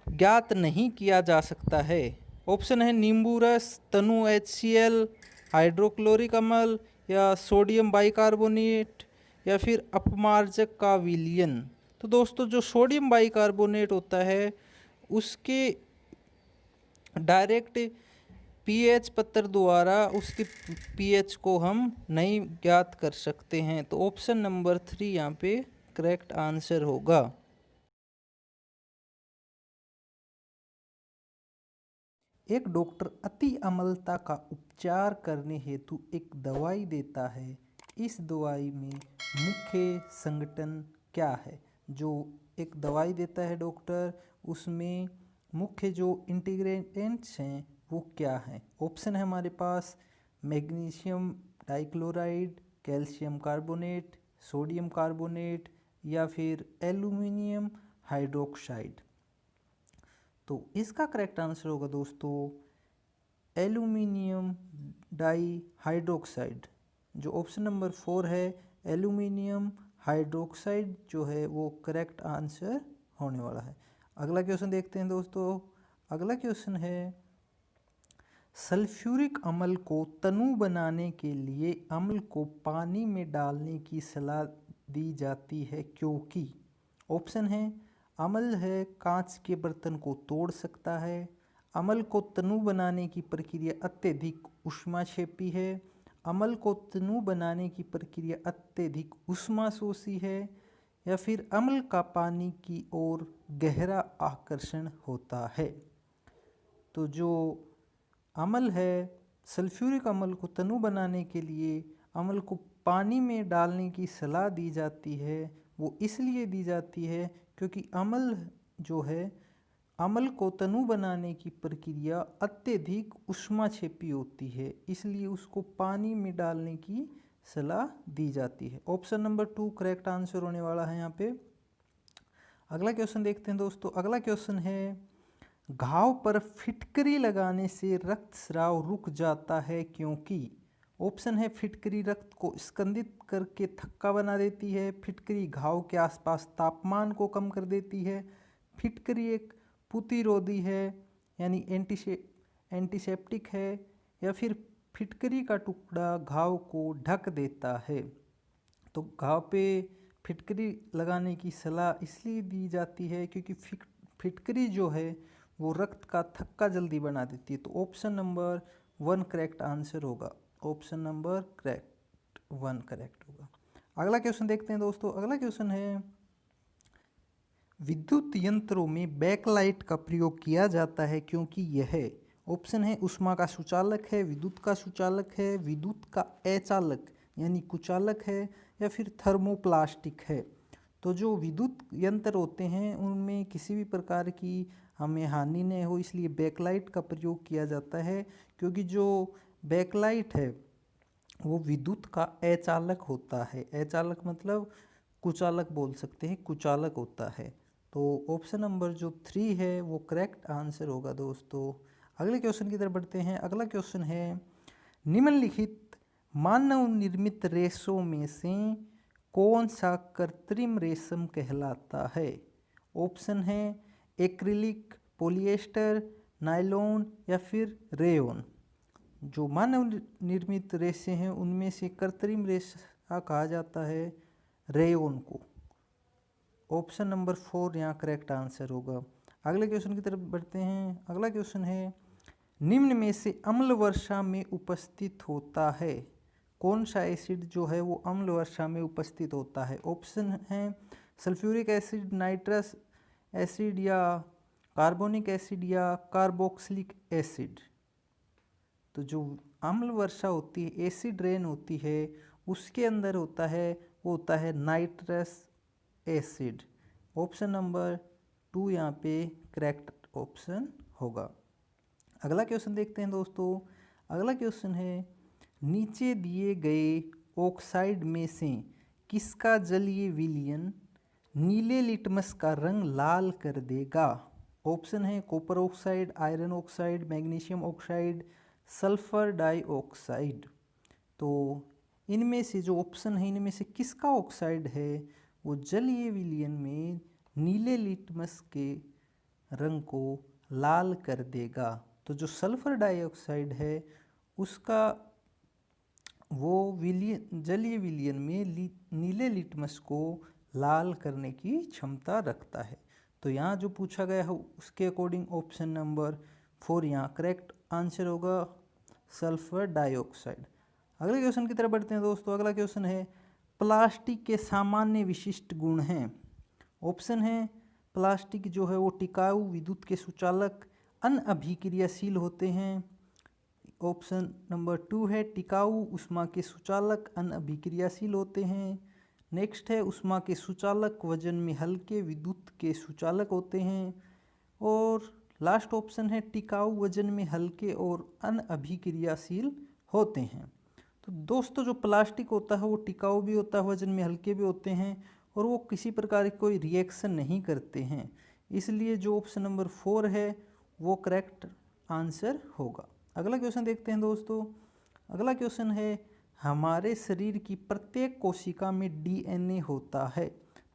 ज्ञात नहीं किया जा सकता है? ऑप्शन है नींबू रस, तनु HCl, हाइड्रोक्लोरिक अम्ल या सोडियम बाइकार्बोनेट या फिर अपमार्जक का विलयन। तो दोस्तों जो सोडियम बाइकार्बोनेट होता है उसके डायरेक्ट पीएच पत्र द्वारा उसके पीएच को हम नहीं ज्ञात कर सकते हैं। तो ऑप्शन नंबर 3 यहाँ पे करेक्ट आंसर होगा। एक डॉक्टर अति अम्लता का उपचार करने हेतु एक दवाई देता है। इस दवाई में मुख्य संघटन क्या है? जो एक दवाई देता है डॉक्टर, उसमें मुख्य जो इंटीग्रेंट्स हैं वो क्या हैं? ऑप्शन है हमारे पास magnesium dichloride, calcium carbonate, sodium carbonate या फिर एल्यूमिनियम हाइड्रोक्साइड। तो इसका करेक्ट आंसर होगा दोस्तों एल्यूमिनियम डाई हाइड्रोक्साइड। जो ऑप्शन नंबर 4 है एल्यूमिनियम हाइड्रोक्साइड जो है वो करेक्ट आंसर होने वाला है। अगला क्वेश्चन देखते हैं दोस्तों। अगला क्वेश्चन है सल्फ्यूरिक अम्ल को तनु बनाने के लिए अम्ल को पानी में डालने की सलाह दी जाती है क्योंकि? ऑप्शन है अम्ल है कांच के बर्तन को तोड़ सकता है, अम्ल को तनु बनाने की प्रक्रिया अत्यधिक ऊष्माक्षेपी है, अम्ल को तनु बनाने की प्रक्रिया अत्यधिक ऊष्माशोषी है, या फिर अम्ल का पानी की ओर गहरा आकर्षण होता है। तो जो अम्ल है सल्फ्यूरिक अम्ल को तनु बनाने के लिए अम्ल को पानी में डालने की सलाह दी जाती है, वो इसलिए दी जाती है क्योंकि अम्ल जो है अम्ल को तनु बनाने की प्रक्रिया अत्यधिक ऊष्माक्षेपी होती है, इसलिए उसको पानी में डालने की सलाह दी जाती है। ऑप्शन नंबर 2 करेक्ट आंसर होने वाला है यहाँ पे। अगला क्वेश्चन देखते हैं दोस्तों। अगला क्वेश्चन है घाव पर फिटकरी लगाने से रक्तस्राव रुक जाता है क्योंकि? ऑप्शन है फिटकरी रक्त को स्कंदित करके थक्का बना देती है, फिटकरी घाव के आसपास तापमान को कम कर देती है, फिटकरी एक प्रतिरोधी है यानी एंटीसेप्टिक है, या फिर फिटकरी का टुकड़ा घाव को ढक देता है। तो घाव पे फिटकरी लगाने की सलाह इसलिए दी जाती है क्योंकि फिटकरी जो है वो रक्त का थक्का जल्दी बना देती है। तो ऑप्शन नंबर 1 करेक्ट आंसर होगा। ऑप्शन नंबर 1 करेक्ट होगा। अगला क्वेश्चन देखते हैं दोस्तों। अगला क्वेश्चन है विद्युत यंत्रों में बैकलाइट का प्रयोग किया जाता है क्योंकि यह? ऑप्शन है ऊष्मा का सुचालक है, विद्युत का सुचालक है, विद्युत का अचालक यानी कुचालक है, या फिर थर्मोप्लास्टिक है। तो जो विद्युत यंत्र होते हैं उनमें किसी भी प्रकार की हमें हानि नहीं हो, इसलिए बैकलाइट का प्रयोग किया जाता है क्योंकि जो बैकलाइट है वो विद्युत का अचालक होता है। अचालक मतलब कुचालक बोल सकते हैं, कुचालक होता है। तो ऑप्शन नंबर जो 3 है वो करेक्ट आंसर होगा दोस्तों। अगले क्वेश्चन की तरफ बढ़ते हैं। अगला क्वेश्चन है निम्नलिखित मानव निर्मित रेशों में से कौन सा कृत्रिम रेशम कहलाता है? ऑप्शन है एक्रिलिक, पॉलिएस्टर, नायलॉन या फिर रेयॉन। जो मानव निर्मित रेशे हैं उनमें से कृत्रिम रेशा कहा जाता है रेयॉन को। ऑप्शन नंबर 4 यहाँ करेक्ट आंसर होगा। अगले क्वेश्चन की तरफ बढ़ते हैं। अगला क्वेश्चन है निम्न में से अम्ल वर्षा में उपस्थित होता है? कौन सा एसिड जो है वो अम्ल वर्षा में उपस्थित होता है? ऑप्शन है सल्फ्यूरिक एसिड, नाइट्रस एसिड या कार्बोनिक एसिड या कार्बोक्सिलिक एसिड। तो जो अम्ल वर्षा होती है, एसिड रेन होती है, उसके अंदर होता है वो होता है नाइट्रस एसिड। ऑप्शन नंबर 2 यहाँ पे करेक्ट ऑप्शन होगा। अगला क्वेश्चन देखते हैं दोस्तों। अगला क्वेश्चन है नीचे दिए गए ऑक्साइड में से किसका जलीय विलयन नीले लिटमस का रंग लाल कर देगा? ऑप्शन है copper oxide, iron oxide, magnesium oxide, sulphur dioxide. तो इनमें से जो ऑप्शन है इनमें से किसका ऑक्साइड है वो जलीय विलयन में नीले लिटमस के रंग को लाल कर देगा? तो जो सल्फर डाइऑक्साइड है उसका वो जलीय विलयन में नीले लिटमस को लाल करने की क्षमता रखता है। तो यहाँ जो पूछा गया है उसके अकॉर्डिंग ऑप्शन नंबर 4 यहाँ करेक्ट आंसर होगा, सल्फर डाइऑक्साइड। अगले क्वेश्चन की तरफ बढ़ते हैं दोस्तों। अगला क्वेश्चन है प्लास्टिक के सामान्य विशिष्ट गुण हैं। ऑप्शन है प्लास्टिक जो है वो टिकाऊ, विद्युत के सुचालक, अनअभिक्रियाशील होते हैं। ऑप्शन नंबर 2 है टिकाऊ, उष्मा के सुचालक, अनअभिक्रियाशील होते हैं। नेक्स्ट है उष्मा के सुचालक, वजन में हल्के, विद्युत के सुचालक होते हैं। और लास्ट ऑप्शन है टिकाऊ, वजन में हल्के और अनअभिक्रियाशील होते हैं। तो दोस्तों जो प्लास्टिक होता है वो टिकाऊ भी होता है, वजन में हल्के भी होते हैं और वो किसी प्रकार की कोई रिएक्शन नहीं करते हैं, इसलिए जो ऑप्शन नंबर 4 है वो करेक्ट आंसर होगा। अगला क्वेश्चन देखते हैं दोस्तों। अगला क्वेश्चन है हमारे शरीर की प्रत्येक कोशिका में डीएनए होता है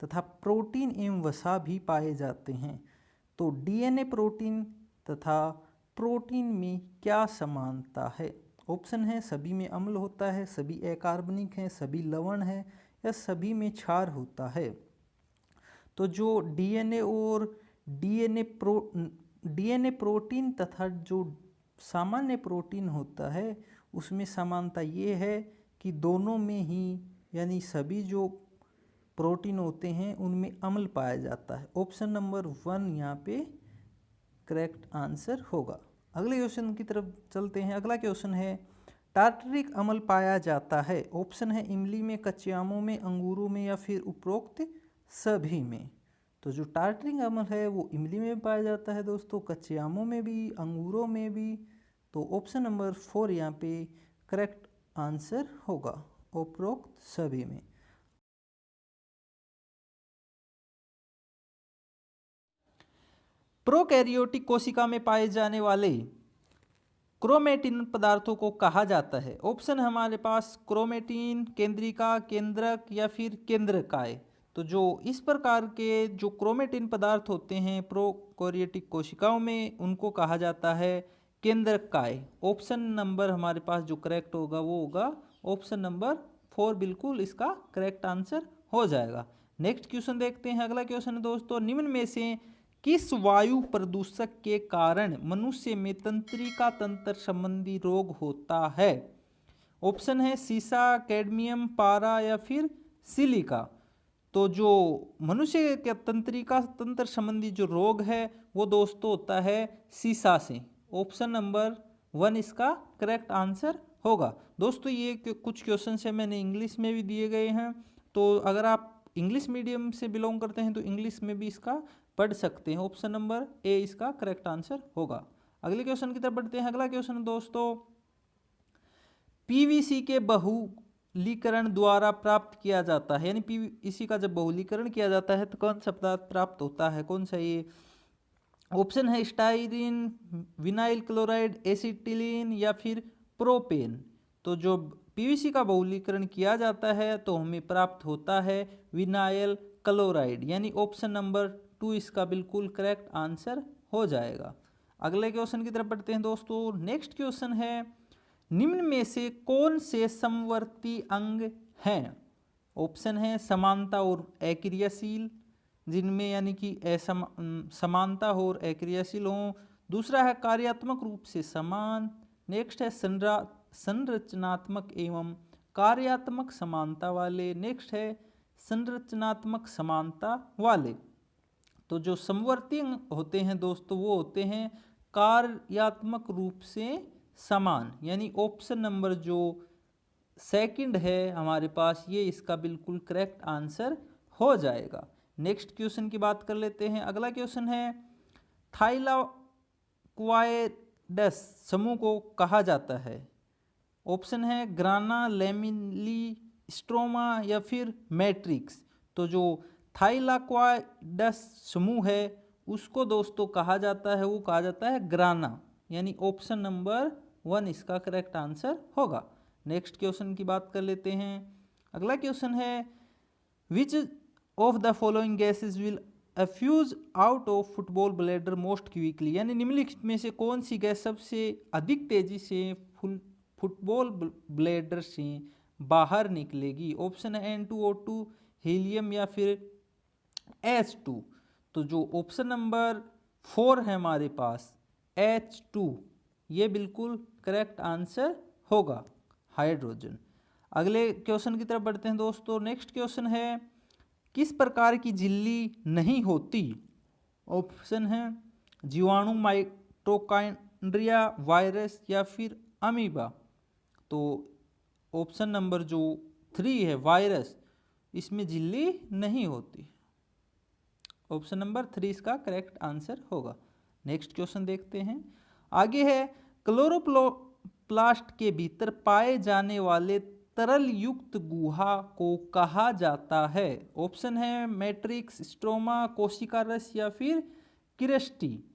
तथा प्रोटीन एवं वसा भी पाए जाते हैं, तो डीएनए प्रोटीन तथा प्रोटीन में क्या समानता है? ऑप्शन है सभी में अम्ल होता है, सभी अकार्बनिक हैं, सभी लवण है या सभी में क्षार होता है। तो जो डीएनए और डीएनए प्रोटीन तथा जो सामान्य प्रोटीन होता है उसमें समानता ये है कि दोनों में ही यानी सभी जो प्रोटीन होते हैं उनमें अम्ल पाया जाता है। ऑप्शन नंबर 1 यहाँ पे करेक्ट आंसर होगा। अगले क्वेश्चन की तरफ चलते हैं। अगला क्वेश्चन है टार्टरिक अम्ल पाया जाता है। ऑप्शन है इमली में, कच्चे आमों में, अंगूरों में या फिर उपरोक्त सभी में। तो जो टार्टरिक अम्ल है वो इमली में पाया जाता है दोस्तों, कच्चे आमों में भी, अंगूरों में भी। तो ऑप्शन नंबर 4 यहाँ पे करेक्ट आंसर होगा, उपरोक्त सभी में। प्रोकैरियोटिक कोशिका में पाए जाने वाले क्रोमेटिन पदार्थों को कहा जाता है। ऑप्शन हमारे पास क्रोमेटिन, केंद्रिका, केंद्रक या फिर केंद्रकाय। तो जो इस प्रकार के जो क्रोमेटिन पदार्थ होते हैं प्रोकैरियोटिक कोशिकाओं में उनको कहा जाता है केंद्रकाय। ऑप्शन नंबर हमारे पास जो करेक्ट होगा वो होगा ऑप्शन नंबर 4, बिल्कुल इसका करेक्ट आंसर हो जाएगा। नेक्स्ट क्वेश्चन देखते हैं। अगला क्वेश्चन है दोस्तों निम्न में से किस वायु प्रदूषक के कारण मनुष्य में तंत्रिका तंत्र संबंधी रोग होता है? ऑप्शन है सीसा, कैडमियम, पारा या फिर सिलिका। तो जो मनुष्य के तंत्रिका तंत्र संबंधी जो रोग है वो दोस्तों होता है सीसा से। ऑप्शन नंबर 1 इसका करेक्ट आंसर होगा। दोस्तों ये कुछ क्वेश्चन है मैंने इंग्लिश में भी दिए गए हैं, तो अगर आप इंग्लिश मीडियम से बिलोंग करते हैं तो इंग्लिश में भी इसका पढ़ सकते हैं। ऑप्शन नंबर ए इसका करेक्ट आंसर होगा। अगले क्वेश्चन की तरफ बढ़ते हैं। अगला क्वेश्चन दोस्तों पीवीसी के बहुलीकरण द्वारा प्राप्त किया जाता है, यानी पीवीसी का जब बहुलीकरण किया जाता है तो कौन सा पदार्थ प्राप्त होता है, कौन सा ये? ऑप्शन है स्टाइरिन, विनाइल क्लोराइड, एसिटिलीन या फिर प्रोपेन। तो जो पीवीसी का बहुलीकरण किया जाता है तो हमें प्राप्त होता है विनाइल क्लोराइड, यानी ऑप्शन नंबर 2 इसका बिल्कुल करेक्ट आंसर हो जाएगा। अगले क्वेश्चन की तरफ बढ़ते हैं दोस्तों। नेक्स्ट क्वेश्चन है निम्न में से कौन से समवर्ती अंग हैं? ऑप्शन है समानता और अक्रियाशील, जिनमें यानी कि समानता हो और अक्रियाशील हो। दूसरा है कार्यात्मक रूप से समान। नेक्स्ट है संरचनात्मक एवं कार्यात्मक समानता वाले। नेक्स्ट है संरचनात्मक समानता वाले। तो जो समवर्ती होते हैं दोस्तों वो होते हैं कार्यात्मक रूप से समान, यानी ऑप्शन नंबर जो सेकंड है हमारे पास ये इसका बिल्कुल करेक्ट आंसर हो जाएगा। नेक्स्ट क्वेश्चन की बात कर लेते हैं। अगला क्वेश्चन है थाइलाक्वाइडस समूह को कहा जाता है। ऑप्शन है ग्राना, लेमिली, स्ट्रोमा या फिर मैट्रिक्स। तो जो थाइलाक्वाइडस समूह है उसको दोस्तों कहा जाता है, वो कहा जाता है ग्राना, यानी ऑप्शन नंबर 1 इसका करेक्ट आंसर होगा। नेक्स्ट क्वेश्चन की बात कर लेते हैं। अगला क्वेश्चन है विच of the following gases will एफ्यूज out of football bladder most quickly, यानी निम्नलिखित में से कौन सी गैस सबसे अधिक तेजी से फुटबॉल ब्लैडर से बाहर निकलेगी? ऑप्शन है N2O2, हीलियम या फिर H2। तो जो ऑप्शन नंबर 4 है हमारे पास H2, ये बिल्कुल करेक्ट आंसर होगा, हाइड्रोजन। अगले क्वेश्चन की तरफ बढ़ते हैं दोस्तों। नेक्स्ट क्वेश्चन है, किस प्रकार की झिल्ली नहीं होती? ऑप्शन है जीवाणु, माइटोकॉन्ड्रिया, वायरस या फिर अमीबा। तो ऑप्शन नंबर जो 3 है वायरस, इसमें झिल्ली नहीं होती। ऑप्शन नंबर 3 इसका करेक्ट आंसर होगा। नेक्स्ट क्वेश्चन देखते हैं। आगे है, क्लोरोप्लास्ट के भीतर पाए जाने वाले तरल युक्त गुहा को कहा जाता है? ऑप्शन है मैट्रिक्स, स्ट्रोमा, कोशिका रस या फिर क्रिस्टी।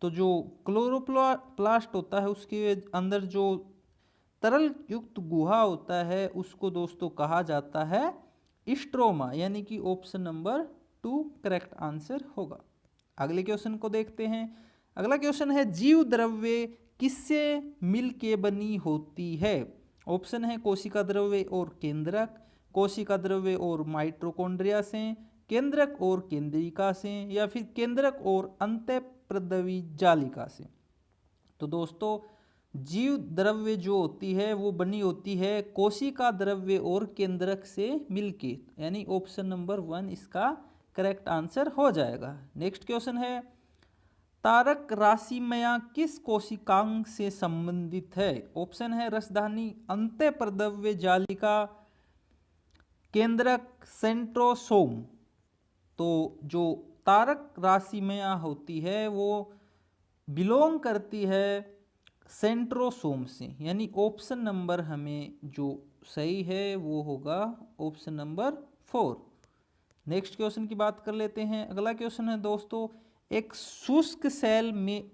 तो जो क्लोरोप्लास्ट होता है उसके अंदर जो तरल युक्त गुहा होता है उसको दोस्तों कहा जाता है स्ट्रोमा, यानी कि ऑप्शन नंबर 2 करेक्ट आंसर होगा। अगले क्वेश्चन को देखते हैं। अगला क्वेश्चन है, जीव द्रव्य किससे मिलके बनी होती है? ऑप्शन है कोशिका द्रव्य और केंद्रक, कोशिका द्रव्य और माइटोकॉन्ड्रिया से, केंद्रक और केंद्रिका से या फिर केंद्रक और अंतःप्रद्रवी जालिका से। तो दोस्तों जीव द्रव्य जो होती है वो बनी होती है कोशिका द्रव्य और केंद्रक से मिलके, यानी ऑप्शन नंबर 1 इसका करेक्ट आंसर हो जाएगा। नेक्स्ट क्वेश्चन है, तारक राशिमया किस कोशिकांग से संबंधित है? ऑप्शन है रसधानी, अंतःप्रद्रव्य जालिका, केंद्रक, सेंट्रोसोम। तो जो तारक राशिमया होती है वो बिलोंग करती है सेंट्रोसोम से, यानी ऑप्शन नंबर हमें जो सही है वो होगा ऑप्शन नंबर 4। नेक्स्ट क्वेश्चन की बात कर लेते हैं। अगला क्वेश्चन है दोस्तों, एक शुष्क सेल में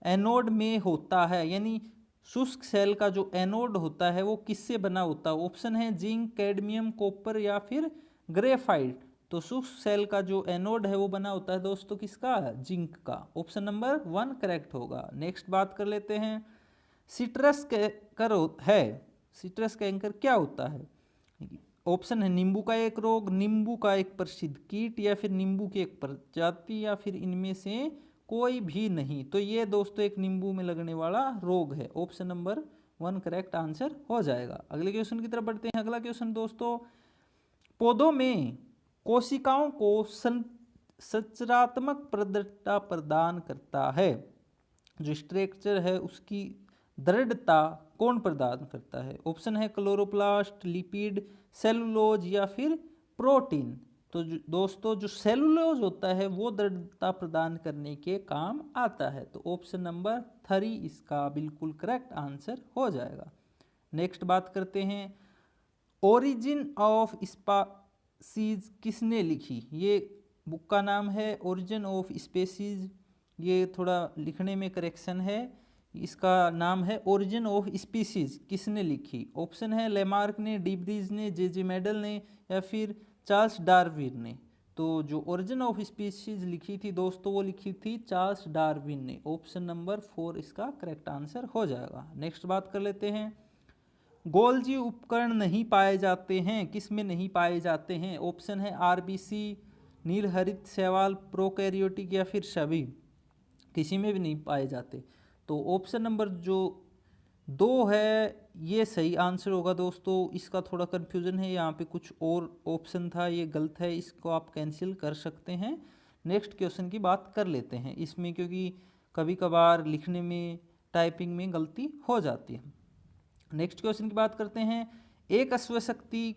एनोड में होता है, यानी शुष्क सेल का जो एनोड होता है वो किससे बना होता है? ऑप्शन है जिंक, कैडमियम, कॉपर या फिर ग्रेफाइट। तो शुष्क सेल का जो एनोड है वो बना होता है दोस्तों किसका? जिंक का। ऑप्शन नंबर 1 करेक्ट होगा। नेक्स्ट बात कर लेते हैं, सिट्रस कैंकर क्या होता है? ऑप्शन है नींबू का एक रोग, नींबू का एक प्रसिद्ध कीट या फिर नींबू की एक प्रजाति या फिर इनमें से कोई भी नहीं। तो ये दोस्तों एक नींबू में लगने वाला रोग है। ऑप्शन नंबर 1 करेक्ट आंसर हो जाएगा। अगले क्वेश्चन की तरफ बढ़ते हैं। अगला क्वेश्चन दोस्तों, पौधों में कोशिकाओं को संरचनात्मक दृढ़ता प्रदान करता है, जो स्ट्रक्चर है उसकी दृढ़ता कौन प्रदान करता है? ऑप्शन है क्लोरोप्लास्ट, लिपिड, सेलुलोज या फिर प्रोटीन। तो दोस्तों जो सेलुलोज होता है वो दृढ़ता प्रदान करने के काम आता है। तो ऑप्शन नंबर 3 इसका बिल्कुल करेक्ट आंसर हो जाएगा। नेक्स्ट बात करते हैं, ओरिजिन ऑफ स्पीसीज किसने लिखी? ये बुक का नाम है ओरिजिन ऑफ स्पीसीज। ये थोड़ा लिखने में करेक्शन है, इसका नाम है ओरिजिन ऑफ स्पीसीज। किसने लिखी? ऑप्शन है लेमार्क ने, डीब्रीज ने, जे मेडल ने या फिर चार्ल्स डार्विन ने। तो जो ओरिजिन ऑफ स्पीसीज लिखी थी दोस्तों वो लिखी थी चार्ल्स डार्विन ने। ऑप्शन नंबर 4 इसका करेक्ट आंसर हो जाएगा। नेक्स्ट बात कर लेते हैं, गोल्जी उपकरण नहीं पाए जाते हैं, किस में नहीं पाए जाते हैं? ऑप्शन है आरबीसी, नीलहरित शैवाल, प्रोकैरियोटिक या फिर सभी, किसी में भी नहीं पाए जाते। तो ऑप्शन नंबर जो 2 है ये सही आंसर होगा दोस्तों। इसका थोड़ा कन्फ्यूजन है, यहाँ पे कुछ और ऑप्शन था, ये गलत है, इसको आप कैंसिल कर सकते हैं। नेक्स्ट क्वेश्चन की बात कर लेते हैं इसमें, क्योंकि कभी कभार लिखने में, टाइपिंग में गलती हो जाती है। नेक्स्ट क्वेश्चन की बात करते हैं, एक अश्व शक्ति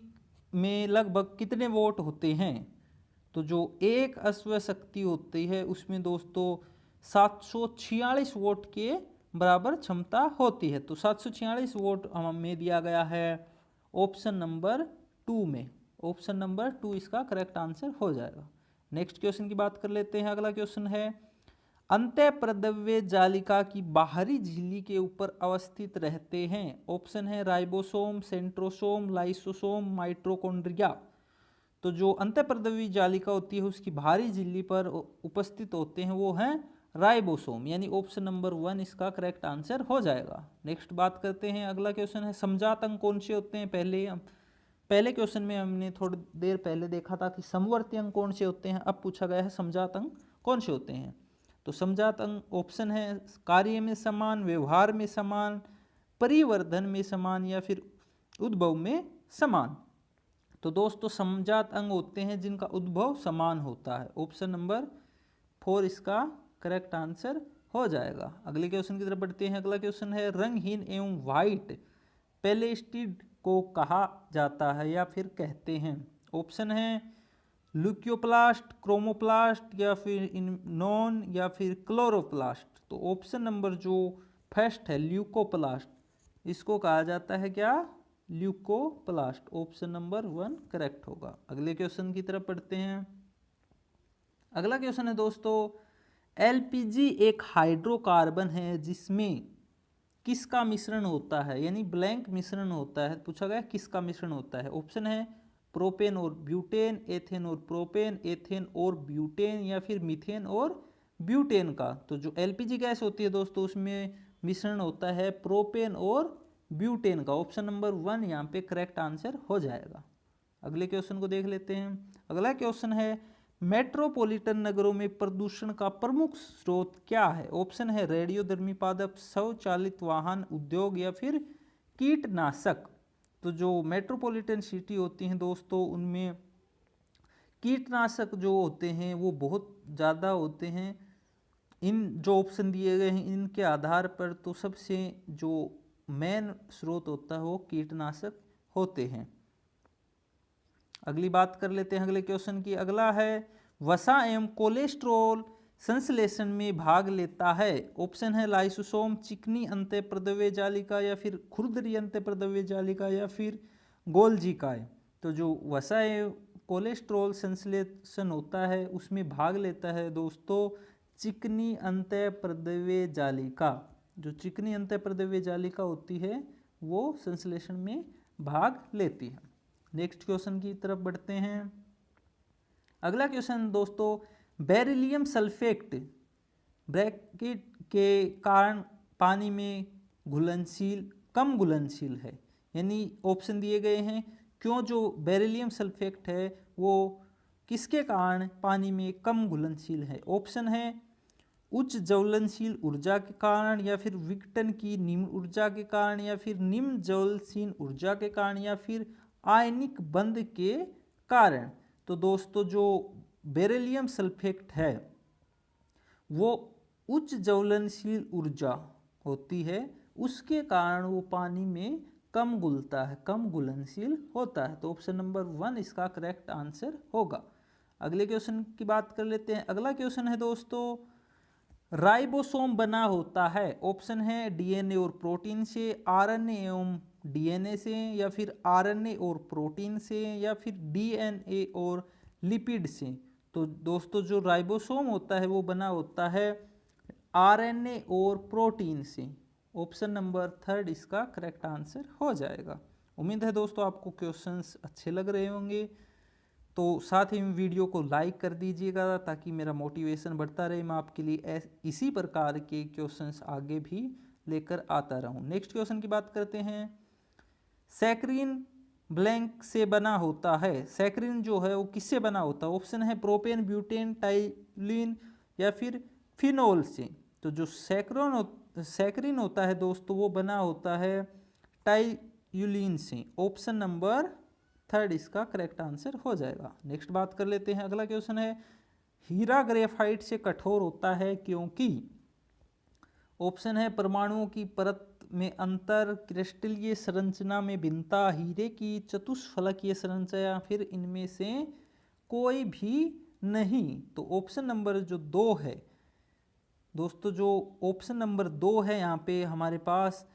में लगभग कितने वोट होते हैं? तो जो एक अश्व शक्ति होती है उसमें दोस्तों 746 वोट के बराबर क्षमता होती है। तो 746 वोट हमें दिया गया है ऑप्शन नंबर 2 में। ऑप्शन नंबर 2 इसका करेक्ट आंसर हो जाएगा। नेक्स्ट क्वेश्चन की बात कर लेते हैं। अगला क्वेश्चन है, अंतःप्रद्रव्य जालिका की बाहरी झिल्ली के ऊपर अवस्थित रहते हैं। ऑप्शन है राइबोसोम, सेंट्रोसोम, लाइसोसोम, माइटोकॉन्ड्रिया। तो जो अंतःप्रद्रव्य जालिका होती है उसकी बाहरी झिल्ली पर उपस्थित होते हैं वो हैं राइबोसोम, यानी ऑप्शन नंबर 1 इसका करेक्ट आंसर हो जाएगा। नेक्स्ट बात करते हैं। अगला क्वेश्चन है, समजात अंग कौन से होते हैं? पहले क्वेश्चन में हमने थोड़ी देर पहले देखा था कि समवर्ती अंक कौन से होते हैं, अब पूछा गया है समजात अंक कौन से होते हैं। तो समजात अंक ऑप्शन है कार्य में समान, व्यवहार में समान, परिवर्धन में समान या फिर उद्भव में समान। तो दोस्तों समजात अंग होते हैं जिनका उद्भव समान होता है। ऑप्शन नंबर 4 इसका करेक्ट आंसर हो जाएगा। अगले क्वेश्चन की तरफ बढ़ते हैं। अगला क्वेश्चन है रंगहीन एवं व्हाइट पेलेस्टिड को कहा जाता है या फिर कहते हैं। ऑप्शन है ल्यूकोप्लास्ट, क्रोमोप्लास्ट या फिर इनोन या फिर क्लोरोप्लास्ट। तो ऑप्शन नंबर जो फर्स्ट है ल्यूकोप्लास्ट, इसको कहा जाता है क्या, ल्यूकोप्लास्ट। ऑप्शन नंबर 1 करेक्ट होगा। अगले क्वेश्चन की तरफ पढ़ते हैं। अगला क्वेश्चन है दोस्तों एलपीजी एक हाइड्रोकार्बन है जिसमें किसका मिश्रण होता है, यानी ब्लैंक मिश्रण होता है। पूछा गया किसका मिश्रण होता है। ऑप्शन है प्रोपेन और ब्यूटेन, एथेन और प्रोपेन, एथेन और ब्यूटेन या फिर मीथेन और ब्यूटेन का। तो जो एलपीजी गैस होती है दोस्तों उसमें मिश्रण होता है प्रोपेन और ब्यूटेन का। ऑप्शन नंबर 1 यहाँ पे करेक्ट आंसर हो जाएगा। अगले क्वेश्चन को देख लेते हैं। अगला क्वेश्चन है मेट्रोपॉलिटन नगरों में प्रदूषण का प्रमुख स्रोत क्या है। ऑप्शन है रेडियोधर्मी पादप, स्वचालित वाहन, उद्योग या फिर कीटनाशक। तो जो मेट्रोपॉलिटन सिटी होती हैं दोस्तों उनमें कीटनाशक जो होते हैं वो बहुत ज़्यादा होते हैं। इन जो ऑप्शन दिए गए हैं इनके आधार पर तो सबसे जो मेन स्रोत होता है वो कीटनाशक होते हैं। अगली बात कर लेते हैं अगले क्वेश्चन की। अगला है वसा एवं कोलेस्ट्रॉल संश्लेषण में भाग लेता है। ऑप्शन है लाइसोसोम, चिकनी अंतःप्रद्रव्य जालिका या फिर खुरदरी अंतःप्रद्रव्य जालिका या फिर गोल्जी काय। तो जो वसा एवं कोलेस्ट्रॉल संश्लेषण होता है उसमें भाग लेता है दोस्तों चिकनी अंतःप्रद्रव्य जालिका। जो चिकनी अंतःप्रद्रव्य जालिका होती है वो संश्लेषण में भाग लेती है। नेक्स्ट क्वेश्चन की तरफ बढ़ते हैं। अगला क्वेश्चन दोस्तों बेरिलियम सल्फेट ब्रैकेट के कारण पानी में घुलनशील कम घुलनशील है, यानी ऑप्शन दिए गए हैं क्यों जो बेरिलियम सल्फेट है वो किसके कारण पानी में कम घुलनशील है। ऑप्शन है उच्च ज्वलनशील ऊर्जा के कारण या फिर विघटन की निम्न ऊर्जा के कारण या फिर निम्न ज्वलनशील ऊर्जा के कारण या फिर आयनिक बंध के कारण। तो दोस्तों जो बेरिलियम सल्फेट है वो उच्च ज्वलनशील ऊर्जा होती है उसके कारण वो पानी में कम घुलता है, कम घुलनशील होता है। तो ऑप्शन नंबर 1 इसका करेक्ट आंसर होगा। अगले क्वेश्चन की बात कर लेते हैं। अगला क्वेश्चन है दोस्तों राइबोसोम बना होता है। ऑप्शन है डीएनए और प्रोटीन से, आरएनए एवं डीएनए से या फिर आरएनए और प्रोटीन से या फिर डीएनए और लिपिड से। तो दोस्तों जो राइबोसोम होता है वो बना होता है आरएनए और प्रोटीन से। ऑप्शन नंबर 3 इसका करेक्ट आंसर हो जाएगा। उम्मीद है दोस्तों आपको क्वेश्चंस अच्छे लग रहे होंगे, तो साथ ही वीडियो को लाइक कर दीजिएगा ताकि मेरा मोटिवेशन बढ़ता रहे, मैं आपके लिए इसी प्रकार के क्वेश्चंस आगे भी लेकर आता रहूं। नेक्स्ट क्वेश्चन की बात करते हैं। सैकरीन ब्लैंक से बना होता है। सैकरीन जो है वो किससे बना होता है। ऑप्शन है प्रोपेन, ब्यूटेन, टाइलिन या फिर फिनोल से। तो जो सैकरीन होता है दोस्तों वो बना होता है टाइल्यूलिन से। ऑप्शन नंबर 3 इसका करेक्ट आंसर हो जाएगा। नेक्स्ट बात कर लेते हैं। अगला क्वेश्चन है हीरा ग्रेफाइट से कठोर होता है क्योंकि। ऑप्शन है परमाणुओं की परत में अंतर, क्रिस्टलीय संरचना में भिन्नता, हीरे की चतुष्फलकीय संरचना या फिर इनमें से कोई भी नहीं। तो ऑप्शन नंबर जो 2 है दोस्तों, जो ऑप्शन नंबर 2 है यहाँ पे हमारे पास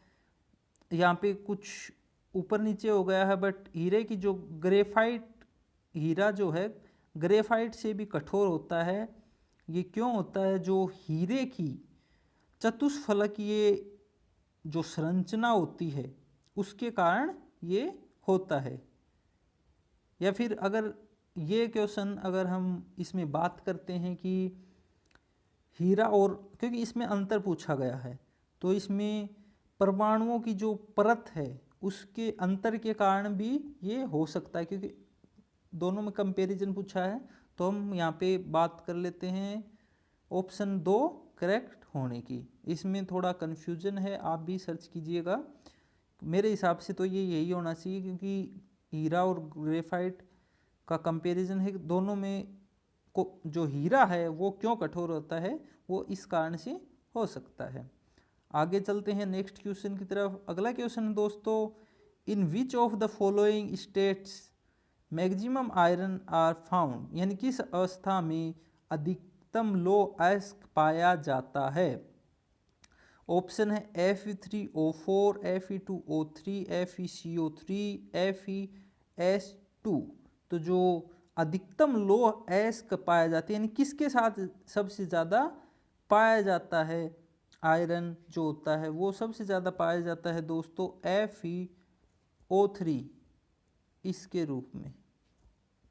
यहाँ पे कुछ ऊपर नीचे हो गया है, बट हीरे की जो ग्रेफाइट, हीरा जो है ग्रेफाइट से भी कठोर होता है। ये क्यों होता है, जो हीरे की चतुष्फलकीय जो संरचना होती है उसके कारण ये होता है। या फिर अगर ये क्वेश्चन अगर हम इसमें बात करते हैं कि हीरा और, क्योंकि इसमें अंतर पूछा गया है तो इसमें परमाणुओं की जो परत है उसके अंतर के कारण भी ये हो सकता है, क्योंकि दोनों में कंपैरिजन पूछा है। तो हम यहाँ पे बात कर लेते हैं ऑप्शन 2 करेक्ट होने की। इसमें थोड़ा कन्फ्यूजन है, आप भी सर्च कीजिएगा। मेरे हिसाब से तो ये यही होना चाहिए, क्योंकि हीरा और ग्रेफाइट का कंपैरिजन है। दोनों में को जो हीरा है वो क्यों कठोर होता है, वो इस कारण से हो सकता है। आगे चलते हैं नेक्स्ट क्वेश्चन की तरफ। अगला क्वेश्चन है दोस्तों, in which of the following states maximum iron are found, यानी किस अवस्था में अधिकतम लो अयस्क पाया जाता है। ऑप्शन है Fe3O4, Fe2O3, FeCO3, FeS2। तो जो अधिकतम लौह अयस्क पाया जाता है, यानी किसके साथ सबसे ज़्यादा पाया जाता है आयरन जो होता है, वो सबसे ज़्यादा पाया जाता है दोस्तों FeO3 इसके रूप में।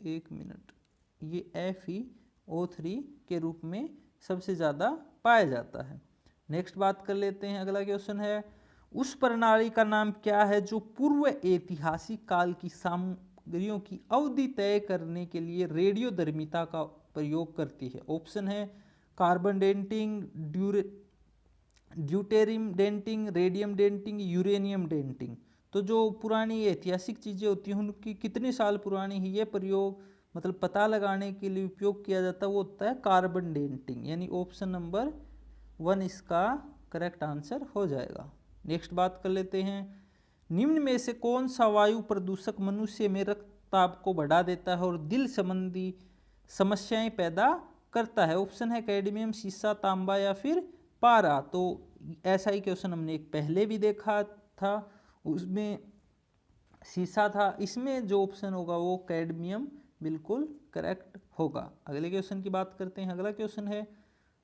एक मिनट, ये FeO3 के रूप में सबसे ज़्यादा पाया जाता है। नेक्स्ट बात कर लेते हैं, अगला क्वेश्चन है, उस प्रणाली का नाम क्या है जो पूर्व ऐतिहासिक काल की सामग्रियों की अवधि तय करने के लिए रेडियोधर्मिता का प्रयोग करती है। ऑप्शन है carbon dating, deuterium dating, radium dating, uranium dating. तो जो पुरानी ऐतिहासिक चीज़ें होती हैं उनकी कितने साल पुरानी है, ये प्रयोग मतलब पता लगाने के लिए उपयोग किया जाता है, वो होता है कार्बन डेटिंग। यानी ऑप्शन नंबर 1 इसका करेक्ट आंसर हो जाएगा। नेक्स्ट बात कर लेते हैं, निम्न में से कौन सा वायु प्रदूषक मनुष्य में रक्तचाप को बढ़ा देता है और दिल संबंधी समस्याएं पैदा करता है। ऑप्शन है कैडमियम, सीसा, तांबा या फिर पारा। तो ऐसा ही क्वेश्चन हमने एक पहले भी देखा था, उसमें सीसा था। इसमें जो ऑप्शन होगा वो कैडमियम बिल्कुल करेक्ट होगा। अगले क्वेश्चन की बात करते हैं। अगला क्वेश्चन है,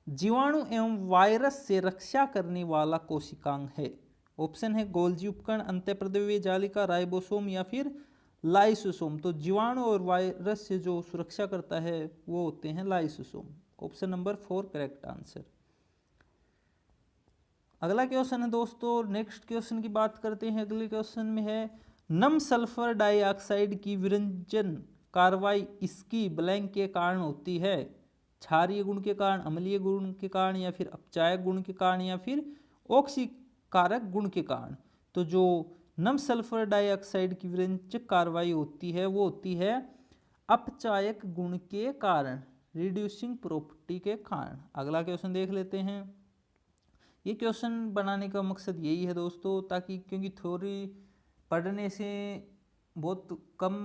जीवाणु एवं वायरस से रक्षा करने वाला कोशिकांग है। ऑप्शन है गोल्जी उपकरण, अंतःप्रद्रव्य जालिका, राइबोसोम या फिर लाइसोसोम। तो जीवाणु और वायरस से जो सुरक्षा करता है वो होते हैं lysosome. Option number 4 correct answer. अगला क्वेश्चन है दोस्तों, नेक्स्ट क्वेश्चन की बात करते हैं। अगले क्वेश्चन में है, नम सल्फर डाइऑक्साइड की विरंजन कार्रवाई इसकी ब्लैंक के कारण होती है। क्षारीय गुण के कारण, अम्लीय गुण के कारण या फिर अपचायक गुण के कारण या फिर ऑक्सीकारक गुण के कारण। तो जो नम सल्फर डाइऑक्साइड की विरंजक कार्रवाई होती है वो होती है अपचायक गुण के कारण, रिड्यूसिंग प्रॉपर्टी के कारण। अगला क्वेश्चन देख लेते हैं। ये क्वेश्चन बनाने का मकसद यही है दोस्तों, ताकि क्योंकि थ्योरी पढ़ने से बहुत कम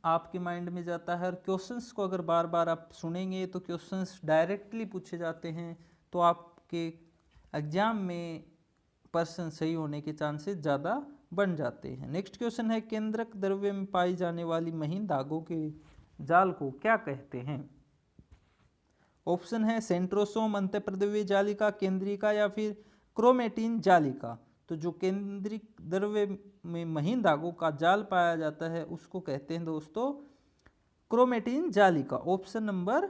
आपके माइंड में जाता है, और क्वेश्चंस को अगर बार बार आप सुनेंगे तो क्वेश्चंस डायरेक्टली पूछे जाते हैं, तो आपके एग्जाम में पर्सन सही होने के चांसेस ज़्यादा बन जाते हैं। नेक्स्ट क्वेश्चन है, केंद्रक द्रव्य में पाई जाने वाली महीन धागों के जाल को क्या कहते हैं। ऑप्शन है सेंट्रोसोम, अंतःप्रद्रव्य जालिका, केंद्रिका या फिर क्रोमेटिन जालिका। तो जो केंद्रिक द्रव्य में महीन धागों का जाल पाया जाता है उसको कहते हैं दोस्तों क्रोमेटिन जालिका। ऑप्शन नंबर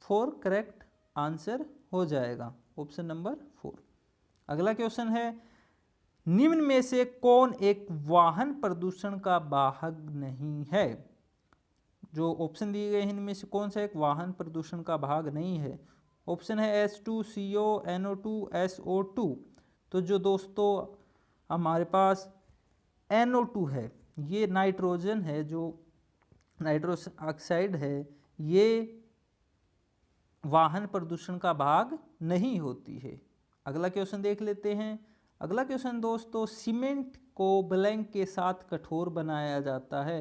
4 करेक्ट आंसर हो जाएगा, ऑप्शन नंबर 4। अगला क्वेश्चन है, निम्न में से कौन एक वाहन प्रदूषण का वाहक नहीं है। जो ऑप्शन दिए गए हैं इनमें से कौन सा एक वाहन प्रदूषण का भाग नहीं है। ऑप्शन है H2CO, NO2, SO2। तो जो दोस्तों हमारे पास NO2 है, ये नाइट्रोजन है, जो नाइट्रोजन ऑक्साइड है, ये वाहन प्रदूषण का भाग नहीं होती है। अगला क्वेश्चन देख लेते हैं। अगला क्वेश्चन दोस्तों, सीमेंट को ब्लैंक के साथ कठोर बनाया जाता है।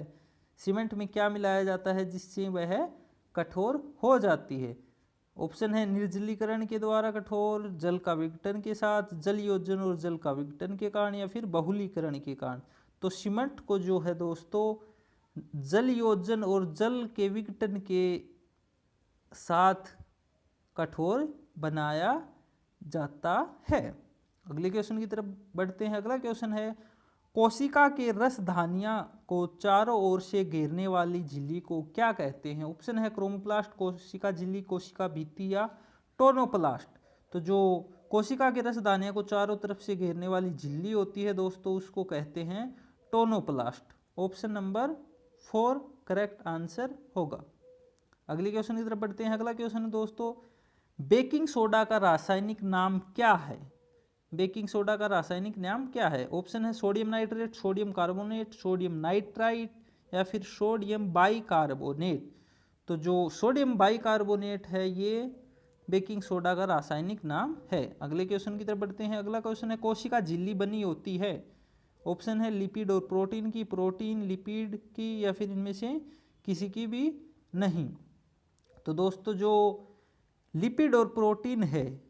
सीमेंट में क्या मिलाया जाता है जिससे वह कठोर हो जाती है। ऑप्शन है निर्जलीकरण के द्वारा कठोर, जल का विघटन के साथ, जल योजन और जल का विघटन के कारण या फिर बहुलीकरण के कारण। तो सीमेंट को जो है दोस्तों जल योजन और जल के विघटन के साथ कठोर बनाया जाता है। अगले क्वेश्चन की तरफ बढ़ते हैं। अगला क्वेश्चन है, कोशिका के रस धानियां को चारों ओर से घेरने वाली झिल्ली को क्या कहते हैं। ऑप्शन है क्रोमोप्लास्ट, कोशिका झिल्ली, कोशिका भित्ति या टोनोप्लास्ट। तो जो कोशिका के रस धानियां को चारों तरफ से घेरने वाली झिल्ली होती है दोस्तों उसको कहते हैं tonoplast. Option number 4 correct answer होगा। अगले क्वेश्चन की तरफ बढ़ते हैं। अगला क्वेश्चन है दोस्तों, बेकिंग सोडा का रासायनिक नाम क्या है? बेकिंग सोडा का रासायनिक नाम क्या है? ऑप्शन है sodium nitrate, sodium carbonate, sodium nitrite या फिर सोडियम बाइकार्बोनेट। तो जो सोडियम बाइकार्बोनेट है ये बेकिंग सोडा का रासायनिक नाम है। अगले क्वेश्चन की तरफ बढ़ते हैं। अगला क्वेश्चन है, कोशिका झिल्ली बनी होती है? ऑप्शन है लिपिड और प्रोटीन की, प्रोटीन लिपिड की या फिर इनमें से किसी की भी नहीं। तो दोस्तों जो लिपिड और प्रोटीन है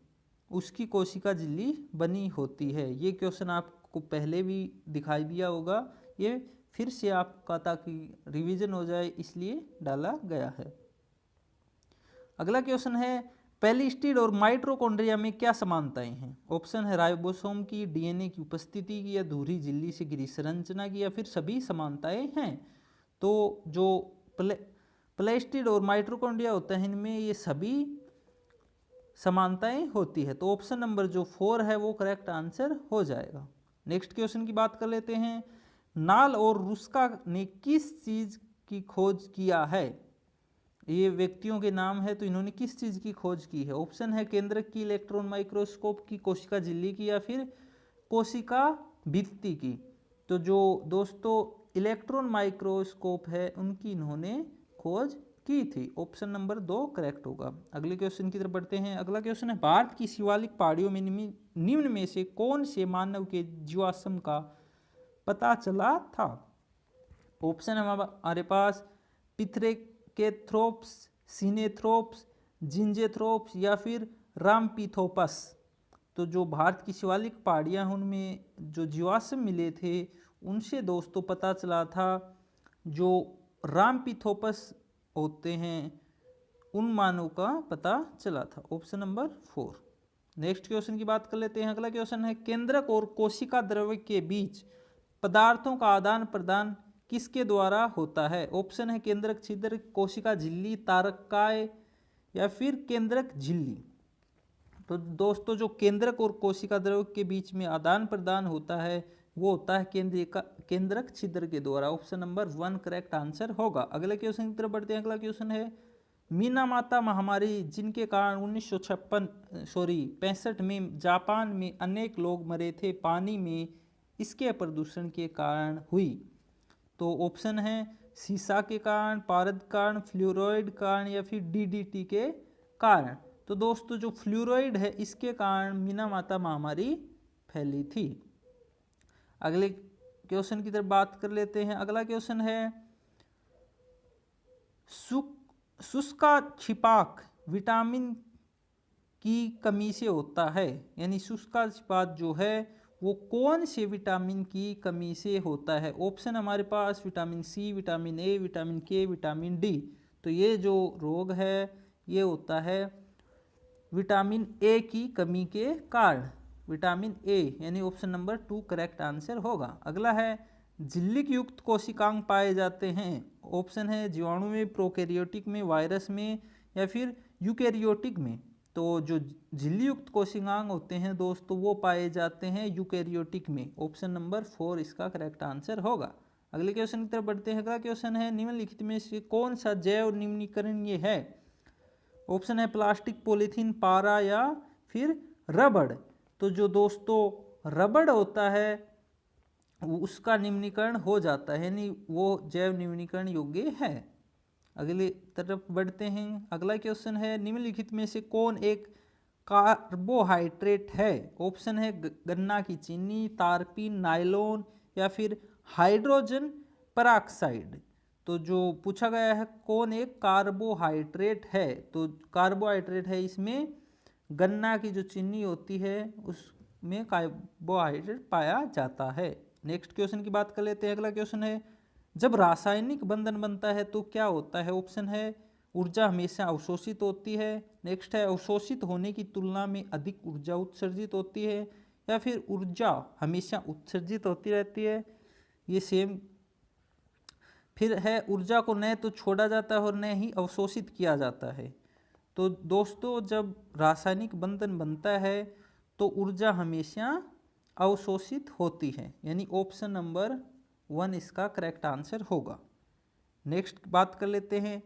उसकी कोशिका झिल्ली बनी होती है। ये क्वेश्चन आपको पहले भी दिखाई दिया होगा, ये फिर से आपका ताकि रिवीजन हो जाए इसलिए डाला गया है। अगला क्वेश्चन है, पेलिस्टिड और माइटोकॉन्ड्रिया में क्या समानताएं हैं? ऑप्शन है राइबोसोम की, डीएनए की उपस्थिति की या धुरी झिल्ली से घिरी संरचना की या फिर सभी समानताएं हैं। तो जो पेलिस्टिड और माइटोकॉन्ड्रिया होता है इनमें ये सभी समानताएं होती है। तो ऑप्शन नंबर जो 4 है वो करेक्ट आंसर हो जाएगा। नेक्स्ट क्वेश्चन की बात कर लेते हैं, नाल और रुस्का ने किस चीज की खोज किया है? ये व्यक्तियों के नाम है, तो इन्होंने किस चीज की खोज की है? ऑप्शन है केंद्रक की, इलेक्ट्रॉन माइक्रोस्कोप की, कोशिका झिल्ली की या फिर कोशिका भित्ति की। तो जो दोस्तों इलेक्ट्रॉन माइक्रोस्कोप है उनकी इन्होंने खोज की थी। ऑप्शन नंबर 2 करेक्ट होगा। अगले क्वेश्चन की तरफ बढ़ते हैं। अगला क्वेश्चन है, भारत की शिवालिक पहाड़ियों में निम्न में से कौन से मानव के जीवाश्म का पता चला था? ऑप्शन है हमारे पास पिथेरैकेथ्रोप्स, सिनेथ्रोप्स, जिंजेथ्रोप्स या फिर रामपिथोपस। तो जो भारत की शिवालिक पहाड़ियाँ हैं उनमें जो जीवाश्म मिले थे उनसे दोस्तों पता चला था जो रामपिथोपस होते हैं उन मानव का पता चला था। Option number 4। नेक्स्ट क्वेश्चन की बात कर लेते हैं। अगला क्वेश्चन है, केंद्रक और कोशिका द्रव्य के बीच पदार्थों का आदान प्रदान किसके द्वारा होता है? ऑप्शन है केंद्रक छिद्र, कोशिका झिल्ली, तारकाय या फिर केंद्रक झिल्ली। तो दोस्तों जो केंद्रक और कोशिका द्रव्य के बीच में आदान प्रदान होता है वो होता है केंद्रक छिद्र के द्वारा। ऑप्शन नंबर 1 करेक्ट आंसर होगा। अगले क्वेश्चन की तरफ बढ़ते हैं। अगला क्वेश्चन है, मीनामाता महामारी जिनके कारण 1965 में जापान में अनेक लोग मरे थे पानी में, इसके प्रदूषण के कारण हुई। तो ऑप्शन है सीसा के कारण, पारद कारण, फ्लोराइड कारण या फिर डीडीटी के कारण। तो दोस्तों जो फ्लोराइड है इसके कारण मीनामाता महामारी फैली थी। अगले क्वेश्चन की तरफ बात कर लेते हैं। अगला क्वेश्चन है, शुष्का छिपाक विटामिन की कमी से होता है, यानी शुष्का छिपाक जो है वो कौन से विटामिन की कमी से होता है? ऑप्शन हमारे पास vitamin C, vitamin A, vitamin K, vitamin D. तो ये जो रोग है ये होता है विटामिन ए की कमी के कारण, विटामिन ए, यानी ऑप्शन नंबर 2 करेक्ट आंसर होगा। अगला है, झिल्लिक युक्त कोशिकांग पाए जाते हैं? ऑप्शन है जीवाणु में, प्रोकैरियोटिक में, वायरस में या फिर यूकैरियोटिक में। तो जो झिल्ली युक्त कोशिकांग होते हैं दोस्तों वो पाए जाते हैं यूकैरियोटिक में। ऑप्शन नंबर 4 इसका करेक्ट आंसर होगा। अगले क्वेश्चन की तरफ बढ़ते हैं। अगला क्वेश्चन है, निम्नलिखित में से कौन सा जैव निम्नीकरण ये है? ऑप्शन है प्लास्टिक, पॉलीथीन, पारा या फिर रबड़। तो जो दोस्तों रबड़ होता है उसका निम्नीकरण हो जाता है, यानी वो जैव निम्नीकरण योग्य है। अगले तरफ बढ़ते हैं। अगला क्वेश्चन है, निम्नलिखित में से कौन एक कार्बोहाइड्रेट है? ऑप्शन है गन्ना की चीनी, तारपीन, नायलॉन या फिर हाइड्रोजन पेरोक्साइड। तो जो पूछा गया है कौन एक कार्बोहाइड्रेट है, तो कार्बोहाइड्रेट है इसमें गन्ना की जो चीनी होती है उसमें कार्बोहाइड्रेट पाया जाता है। नेक्स्ट क्वेश्चन की बात कर लेते हैं। अगला क्वेश्चन है, जब रासायनिक बंधन बनता है तो क्या होता है? ऑप्शन है ऊर्जा हमेशा अवशोषित होती है, नेक्स्ट है अवशोषित होने की तुलना में अधिक ऊर्जा उत्सर्जित होती है या फिर ऊर्जा हमेशा उत्सर्जित होती रहती है, ये सेम। फिर है ऊर्जा को न तो छोड़ा जाता है और न ही अवशोषित किया जाता है। तो दोस्तों जब रासायनिक बंधन बनता है तो ऊर्जा हमेशा अवशोषित होती है, यानी ऑप्शन नंबर 1 इसका करेक्ट आंसर होगा। नेक्स्ट बात कर लेते हैं,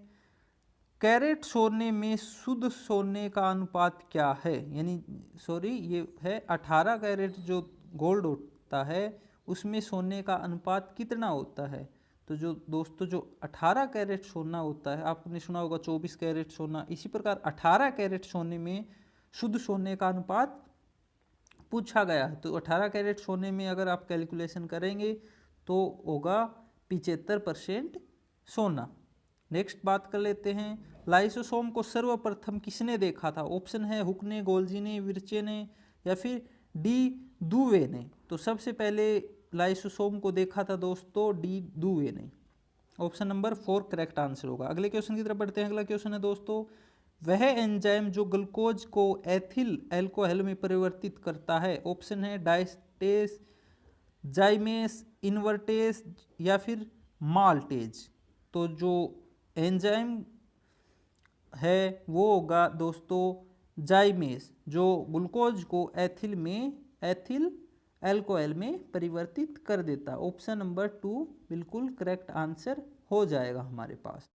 कैरेट सोने में शुद्ध सोने का अनुपात क्या है, यानी सॉरी ये है 18 कैरेट जो गोल्ड होता है उसमें सोने का अनुपात कितना होता है। तो जो दोस्तों जो 18 कैरेट सोना होता है, आपने सुना होगा 24 कैरेट सोना, इसी प्रकार 18 कैरेट सोने में शुद्ध सोने का अनुपात पूछा गया है। तो 18 कैरेट सोने में अगर आप कैलकुलेशन करेंगे तो होगा 75% सोना। नेक्स्ट बात कर लेते हैं, लाइसोसोम को सर्वप्रथम किसने देखा था। ऑप्शन है हुक ने, गोल्जी ने, विर्चे ने या फिर डी दुवे ने। तो सबसे पहले लाइसोसोम को देखा था दोस्तों डी दुवे ने। ऑप्शन नंबर 4 करेक्ट आंसर होगा। अगले क्वेश्चन की तरफ बढ़ते हैं। अगला क्वेश्चन है दोस्तों, वह एंजाइम जो ग्लूकोज को एथिल अल्कोहल में परिवर्तित करता है। ऑप्शन है डायस्टेस, जाइमेस, इन्वर्टेस या फिर माल्टेज। तो जो एंजाइम है वो होगा दोस्तों जाइमेस, जो ग्लूकोज को एथिल अल्कोहल में परिवर्तित कर देता। ऑप्शन नंबर 2 बिल्कुल करेक्ट आंसर हो जाएगा हमारे पास।